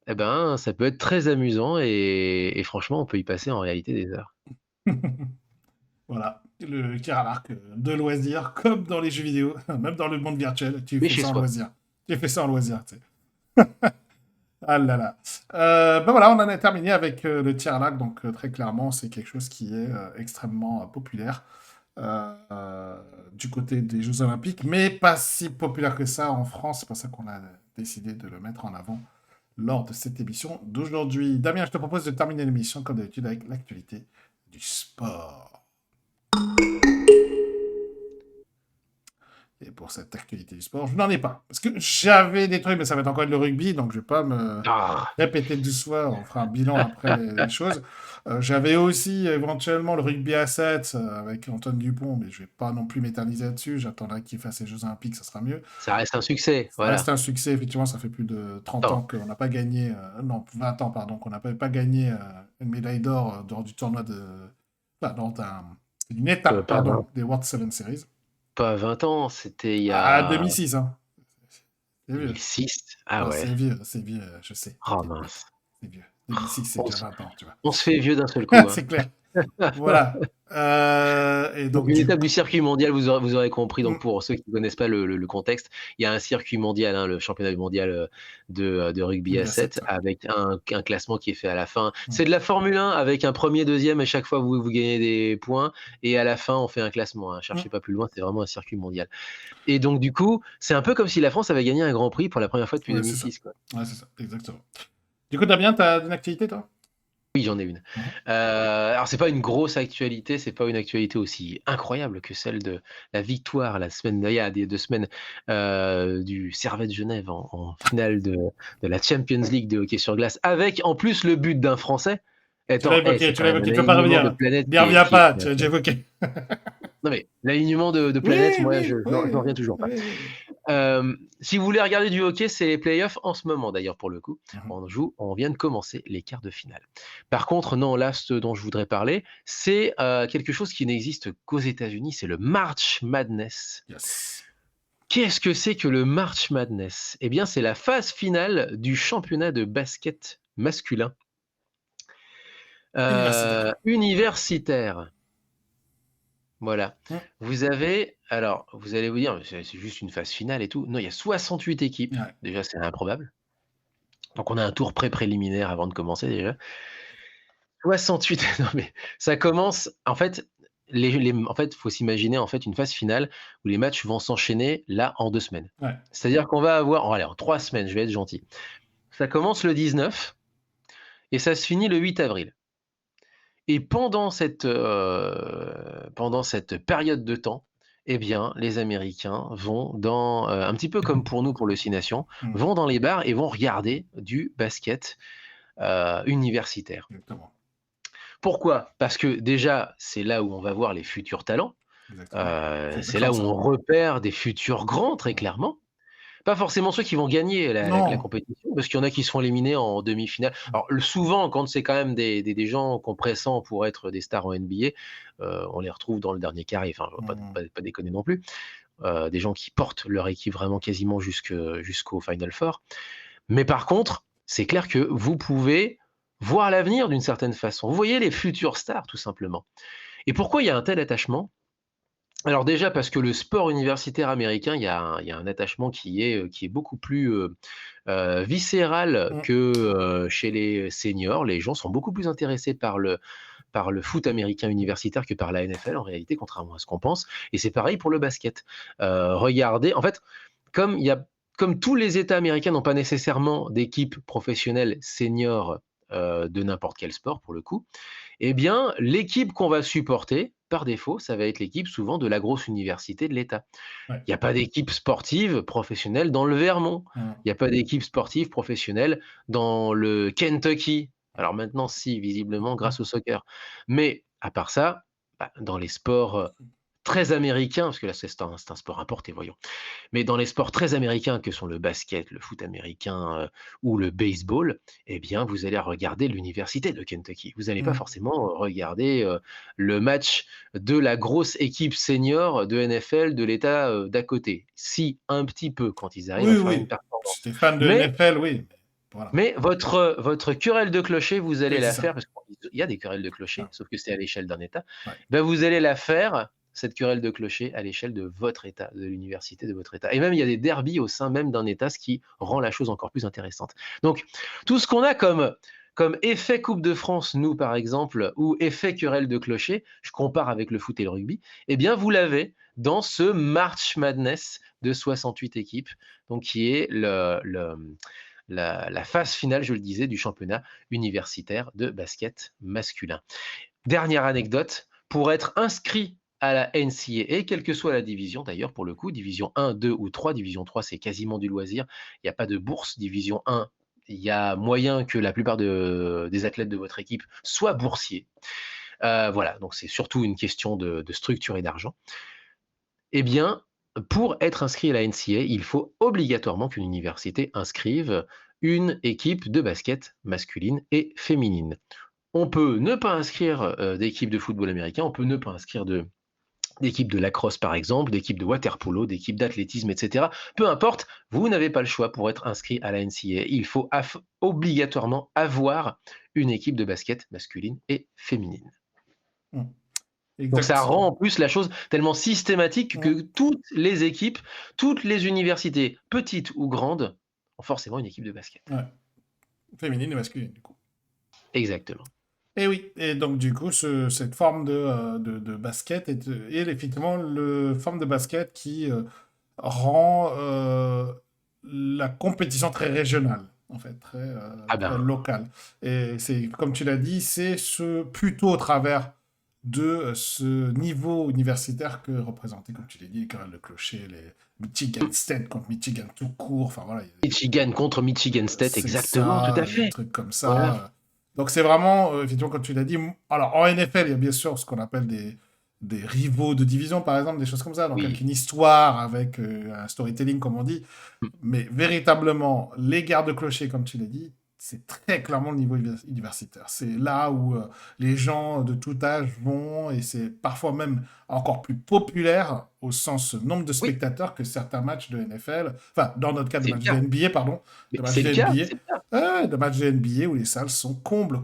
eh ben, ça peut être très amusant et franchement, on peut y passer en réalité des heures. Voilà, le tir à l'arc, de loisir, comme dans les jeux vidéo, même dans le monde virtuel, tu Mais fais chez ça en soi. loisir. Tu fais ça en loisir, tu sais. Ah là là. Ben voilà, on en a terminé avec le tir à l'arc, donc très clairement, c'est quelque chose qui est extrêmement populaire du côté des Jeux Olympiques, mais pas si populaire que ça en France. C'est pour ça qu'on a décidé de le mettre en avant lors de cette émission d'aujourd'hui. Damien, je te propose de terminer l'émission, comme d'habitude, avec l'actualité du sport. Et pour cette actualité du sport, je n'en ai pas. Parce que j'avais des trucs, mais ça va être encore le rugby, donc je ne vais pas me Ah! répéter du soir. On fera un bilan après les choses. J'avais aussi éventuellement le rugby à 7 avec Antoine Dupont, mais je ne vais pas non plus m'éterniser là-dessus. J'attendrai qu'il fasse les Jeux Olympiques, ça sera mieux. Ça reste un succès, Ça reste voilà. un succès, effectivement, ça fait plus de 30 ans Attends, qu'on n'a pas gagné, non, 20 ans, pardon, qu'on n'a pas gagné une médaille d'or lors du tournoi de. Enfin, d'une étape, pas pardon, 20 des World Seven Series. pas 20 ans, c'était il y À a 2006, hein. C'est vieux. 2006. Ah Ah, ouais. c'est vieux, je sais, Oh t'inquiète pas. mince. C'est vieux. 2006, c'est On déjà se 20 ans, tu vois. on se fait vieux d'un seul coup, hein. C'est clair. Voilà. Et Donc donc, une du étape du coup, circuit mondial, vous aurez compris. Donc mm, pour ceux qui ne connaissent pas le contexte, il y a un circuit mondial, hein, le championnat mondial de rugby à il y a 7, cette, avec un classement qui est fait à la fin. mm, C'est de la Formule 1 avec un premier, deuxième, et chaque fois vous gagnez des points. Et à la fin, on fait un classement, hein. Cherchez mm. pas plus loin, c'est vraiment un circuit mondial. Et donc du coup, c'est un peu comme si la France avait gagné un Grand Prix pour la première fois depuis Ouais, c'est ça. 2006, quoi. Ouais, c'est ça, exactement. Du coup, Damien, t'as une activité, toi? Oui, j'en ai une. Mhm. Alors c'est pas une grosse actualité, c'est pas une actualité aussi incroyable que celle de la victoire la semaine il y a 2 semaines, du Servette Genève en finale de la Champions League de hockey sur glace, avec en plus le but d'un Français. Attends, c'est Tu quand l'as même un évoqué, tu peux pas alignement de revenir. planètes N'y qui est reviens qui est pas, qui est tu l'as déjà incroyable. évoqué. Non mais l'alignement de planètes, Oui, moi oui, je n'en oui, reviens toujours pas. oui, oui. Si vous voulez regarder du hockey, c'est les playoffs en ce moment d'ailleurs pour le coup. Mhm. On vient de commencer les quarts de finale. Par contre, non, là, ce dont je voudrais parler, c'est quelque chose qui n'existe qu'aux États-Unis, c'est le March Madness. Yes. Qu'est-ce que c'est que le March Madness? Eh bien, c'est la phase finale du championnat de basket masculin Universitaire. universitaire. Voilà. Mm. Alors, vous allez vous dire, c'est juste une phase finale et tout. Non, il y a 68 équipes. Ouais. Déjà, c'est improbable. Donc, on a un tour pré-préliminaire avant de commencer déjà. 68, non mais ça commence, en fait, en fait, faut s'imaginer en fait une phase finale où les matchs vont s'enchaîner là en 2 semaines. Ouais. C'est-à-dire qu'on va avoir, allez, en 3 semaines, je vais être gentil. Ça commence le 19 et ça se finit le 8 avril. Et pendant cette période de temps, eh bien, les Américains vont dans, un petit peu comme pour nous pour le 6 Nations, Mm. vont dans les bars et vont regarder du basket, universitaire. Exactement. Pourquoi? Parce que déjà, c'est là où on va voir les futurs talents, Exactement. C'est c'est exactement là où ça. on repère des futurs grands, très Mm. clairement. Pas forcément ceux qui vont gagner la Non. compétition, parce qu'il y en a qui se font éliminer en demi-finale. Alors souvent, quand c'est quand même des gens qu'on pressent pour être des stars en NBA, on les retrouve dans le dernier carré, enfin, on va Mm. pas déconner non plus. Des gens qui portent leur équipe vraiment quasiment jusqu'au Final Four. Mais par contre, c'est clair que vous pouvez voir l'avenir d'une certaine façon. Vous voyez les futures stars, tout simplement. Et pourquoi il y a un tel attachement? Alors déjà parce que le sport universitaire américain, il y a un attachement qui est beaucoup plus, viscéral Mm. que, chez les seniors. Les gens sont beaucoup plus intéressés par le foot américain universitaire que par la NFL en réalité, contrairement à ce qu'on pense, et c'est pareil pour le basket. Regardez en fait, comme tous les États américains n'ont pas nécessairement d'équipe professionnelle senior, de n'importe quel sport pour le coup, eh bien, l'équipe qu'on va supporter, par défaut, ça va être l'équipe souvent de la grosse université de l'État. Ouais. Il y a pas d'équipe sportive professionnelle dans le Vermont. Mm. Il y a pas d'équipe sportive professionnelle dans le Kentucky. Alors maintenant, si, visiblement Mm. grâce au soccer. Mais à part ça, bah, dans les sports, très américains, parce que là c'est un sport importé, voyons. Mais dans les sports très américains que sont le basket, le foot américain, ou le baseball, eh bien, vous allez regarder l'université de Kentucky. Vous n'allez pas Mm. forcément regarder, le match de la grosse équipe senior de NFL de l'État, d'à côté. Si, un petit peu, quand ils arrivent à Oui, faire une oui. performance. Si t'es fan de Mais NFL, oui. Voilà. mais votre querelle de clocher, vous allez Oui, c'est la ça. faire parce qu'il y a des querelles de clocher, Ah, sauf que c'est à l'échelle d'un État. ouais. Ben vous allez la faire, cette querelle de clocher, à l'échelle de votre État, de l'université de votre État. Et même, il y a des derbies au sein même d'un État, ce qui rend la chose encore plus intéressante. Donc, tout ce qu'on a comme effet Coupe de France, nous, par exemple, ou effet querelle de clocher, je compare avec le foot et le rugby, eh bien, vous l'avez dans ce March Madness de 68 équipes, donc qui est la phase finale, je le disais, du championnat universitaire de basket masculin. Dernière anecdote, pour être inscrit à la NCAA, quelle que soit la division d'ailleurs pour le coup, division 1, 2 ou 3, division 3 c'est quasiment du loisir, il n'y a pas de bourse, division 1 il y a moyen que la plupart des athlètes de votre équipe soient boursiers. Voilà, donc c'est surtout une question de structure et d'argent. Eh bien, pour être inscrit à la NCAA, il faut obligatoirement qu'une université inscrive une équipe de basket masculine et féminine. On peut ne pas inscrire d'équipe de football américain, on peut ne pas inscrire d'équipe de lacrosse par exemple, d'équipe de water-polo, d'équipe d'athlétisme, etc. Peu importe, vous n'avez pas le choix pour être inscrit à la NCAA. Il faut obligatoirement avoir une équipe de basket masculine et féminine. Mm. Donc ça Exact. rend en plus la chose tellement systématique Mm. que toutes les équipes, toutes les universités, petites ou grandes, ont forcément une équipe de basket. Ouais. Féminine et masculine, du coup. Exactement. Et oui, et donc du coup, cette forme de basket est effectivement le forme de basket qui rend la compétition très régionale, en fait, Ah très ben, locale. Et c'est, comme tu l'as dit, c'est plutôt au travers de ce niveau universitaire que représentait, comme tu l'as dit, les chorales de clocher, les Michigan State contre Michigan tout court, enfin voilà, Michigan contre Michigan State, c'est exactement, tout ça, à des fait. trucs comme Voilà. ça. Donc c'est vraiment, effectivement, comme tu l'as dit, alors en NFL, il y a bien sûr ce qu'on appelle des rivaux de division, par exemple, des choses comme ça, donc avec Oui. une histoire, avec un storytelling, comme on dit. Mm. Mais véritablement, les gardes-clochers, comme tu l'as dit, c'est très clairement le niveau universitaire. C'est là où les gens de tout âge vont, et c'est parfois même encore plus populaire au sens nombre de Oui, spectateurs que certains matchs de NFL, enfin, dans notre cas, de c'est le matchs de cas. NBA, pardon, Mais de matchs c'est de le cas, NBA, c'est le cas. de matchs de NBA où les salles sont combles,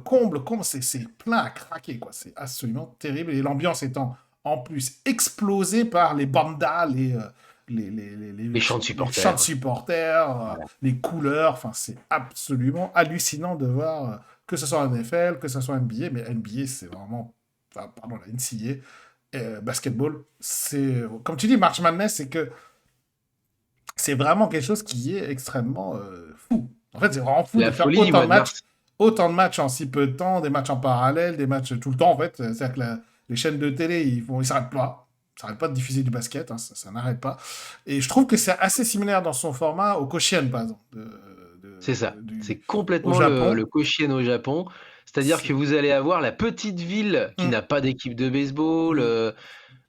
c'est plein à craquer, quoi. C'est absolument terrible. Et l'ambiance étant en plus explosée par les bandas, Les chants de les chants de supporters. supporters, Voilà. les couleurs. Enfin, c'est absolument hallucinant de voir que ce soit en NFL, que ce soit en NBA, mais NBA, c'est vraiment, enfin, pardon, la NCAA, basketball, c'est, comme tu dis, March Madness, c'est que c'est vraiment quelque chose qui est extrêmement fou. En fait, c'est vraiment fou de La faire folie du mois de mars. autant de matchs en si peu de temps, des matchs en parallèle, des matchs tout le temps, en fait. C'est-à-dire que les chaînes de télé, ils s'arrêtent pas. Ça n'arrête pas de diffuser du basket, hein, ça n'arrête pas. Et je trouve que c'est assez similaire dans son format au Koshien, par exemple, C'est ça. C'est au complètement le Japon. Koshien au Japon. C'est-à-dire que C'est- vous allez avoir la petite ville qui Hum, n'a pas d'équipe de baseball. hum.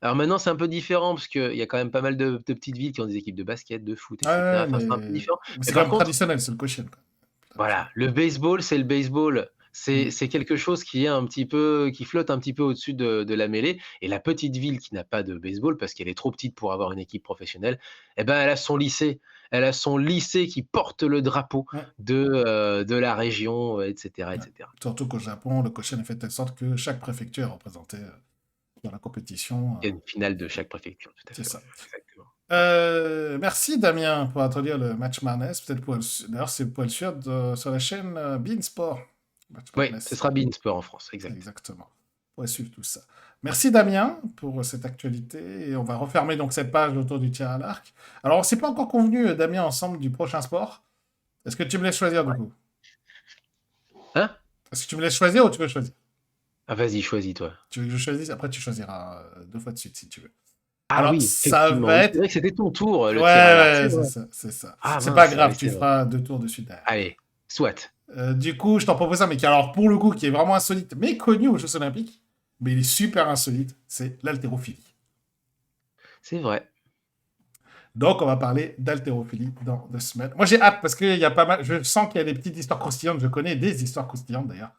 Alors maintenant, c'est un peu différent parce qu'il y a quand même pas mal de petites villes qui ont des équipes de basket, de foot, Ouais, etc. ouais, Enfin, c'est un peu différent. mais Mais c'est quand par même contre, traditionnel, c'est le Koshien, quoi. voilà, Traditionnel. le baseball, c'est le baseball. Hum. C'est quelque chose qui est un petit peu, qui flotte un petit peu au-dessus de la mêlée. Et la petite ville qui n'a pas de baseball parce qu'elle est trop petite pour avoir une équipe professionnelle, eh ben, elle a son lycée. Elle a son lycée qui porte le drapeau Hum. de la région, etc., Ouais. etc. Surtout qu'au Japon, le Koshien est fait de telle sorte que chaque préfecture est représentée dans la compétition. Il y a une finale de chaque préfecture, tout à C'est fait, ouais, ça. exactement. Ouais. Merci Damien pour introduire le match Madness. Peut-être d'ailleurs, c'est pour le suivre sur la chaîne Beansport. Match Oui, ce Madness. sera Beansport en France, exact. Exactement. Pour suivre tout ça. Merci Damien pour cette actualité. Et on va refermer donc cette page autour du tir à l'arc. Alors, on ne s'est pas encore convenu, Damien, ensemble du prochain sport. Est-ce que tu me laisses choisir du coup? Hein? Est-ce que tu me laisses choisir ou tu veux choisir? Ah, vas-y, choisis-toi. Tu veux que je choisisse? Après, tu choisiras deux fois de suite si tu veux. Ah Alors, oui, ça effectivement, va oui, c'est être. vrai que c'était ton tour, Ouais, le tir à l'arc, c'est ouais, c'est vrai. ça, c'est ça. Ah C'est pas mince, oui, grave, tu c'est vrai. feras deux tours de suite derrière. Allez, soit. Du coup, je t'en propose un, mais qui, alors, pour le coup, qui est vraiment insolite, mais connu aux Jeux Olympiques, mais il est super insolite, c'est l'haltérophilie. C'est vrai. Donc, on va parler d'haltérophilie dans 2 semaines. Moi, j'ai hâte parce qu'il y a pas mal. Je sens qu'il y a des petites histoires croustillantes. Je connais des histoires croustillantes d'ailleurs.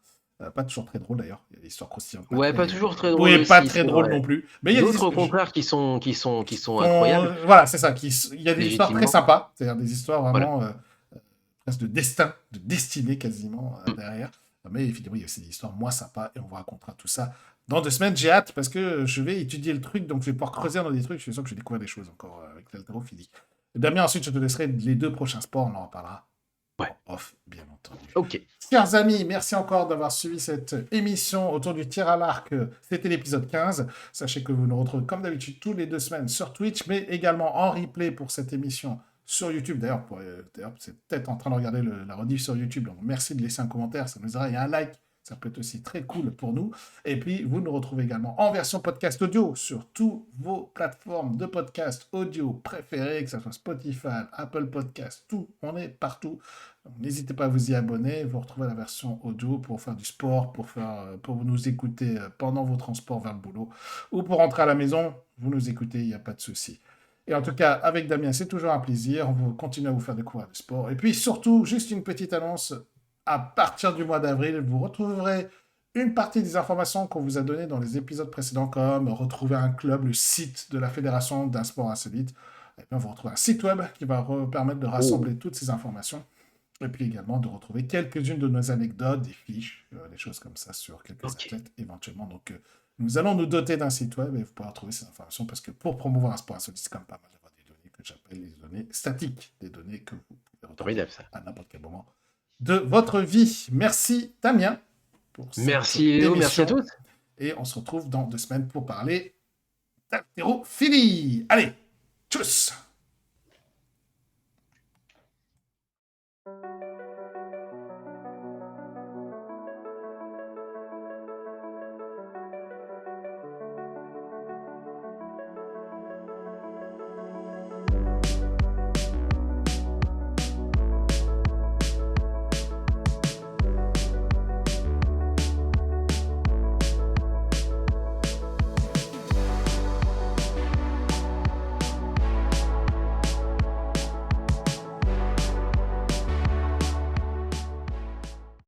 Pas toujours très drôles d'ailleurs. Il y a des histoires croustillantes. Ouais, pas toujours très drôle Oui, pas aussi, très c'est drôles vrai. non plus. Mais il y a des D'autres, au histoires. contraire, qui sont incroyables, Voilà, c'est ça. Il y a des histoires très légitimement. sympas. C'est-à-dire des histoires Voilà. vraiment presque de destin, de destinée quasiment Mm. derrière. Mais évidemment, il y a aussi des histoires moins sympas et on vous racontera tout ça dans 2 semaines. J'ai hâte parce que je vais étudier le truc, donc je vais pouvoir creuser dans des trucs. Je suis sûr que je vais découvrir des choses encore avec l'haltérophilie. Damien, ensuite, je te laisserai les deux prochains sports. On en reparlera Ouais. en off, bien entendu. Ok. Chers amis, merci encore d'avoir suivi cette émission autour du tir à l'arc. C'était l'épisode 15. Sachez que vous nous retrouvez comme d'habitude tous les 2 semaines sur Twitch, mais également en replay pour cette émission sur YouTube. D'ailleurs, c'est peut-être en train de regarder la rediff sur YouTube. Donc, merci de laisser un commentaire, ça nous aidera. Et un like, ça peut être aussi très cool pour nous. Et puis, vous nous retrouvez également en version podcast audio sur toutes vos plateformes de podcast audio préférées, que ce soit Spotify, Apple Podcast, tout. On est partout. Donc, n'hésitez pas à vous y abonner. Vous retrouvez la version audio pour faire du sport, pour nous écouter pendant vos transports vers le boulot ou pour rentrer à la maison. Vous nous écoutez, il n'y a pas de souci. Et en tout cas, avec Damien, c'est toujours un plaisir. On va continuer à vous faire découvrir le sport. Et puis surtout, juste une petite annonce. À partir du mois d'avril, vous retrouverez une partie des informations qu'on vous a données dans les épisodes précédents, comme retrouver un club, le site de la Fédération d'un sport insolite. Et bien, vous retrouvez un site web qui va permettre de Oh. rassembler toutes ces informations. Et puis également de retrouver quelques-unes de nos anecdotes, des fiches, des choses comme ça sur quelques Ok. athlètes éventuellement. Donc, nous allons nous doter d'un site web et vous pourrez retrouver ces informations parce que pour promouvoir un sport insolite, c'est quand même pas mal d'avoir des données que j'appelle les données statiques, des données que vous pouvez retrouver Formidable ça. à n'importe quel moment de votre vie. Merci Damien pour cette Merci Léo, merci à émission tous. et on se retrouve dans 2 semaines pour parler d'haltérophilie. Allez, tchuss!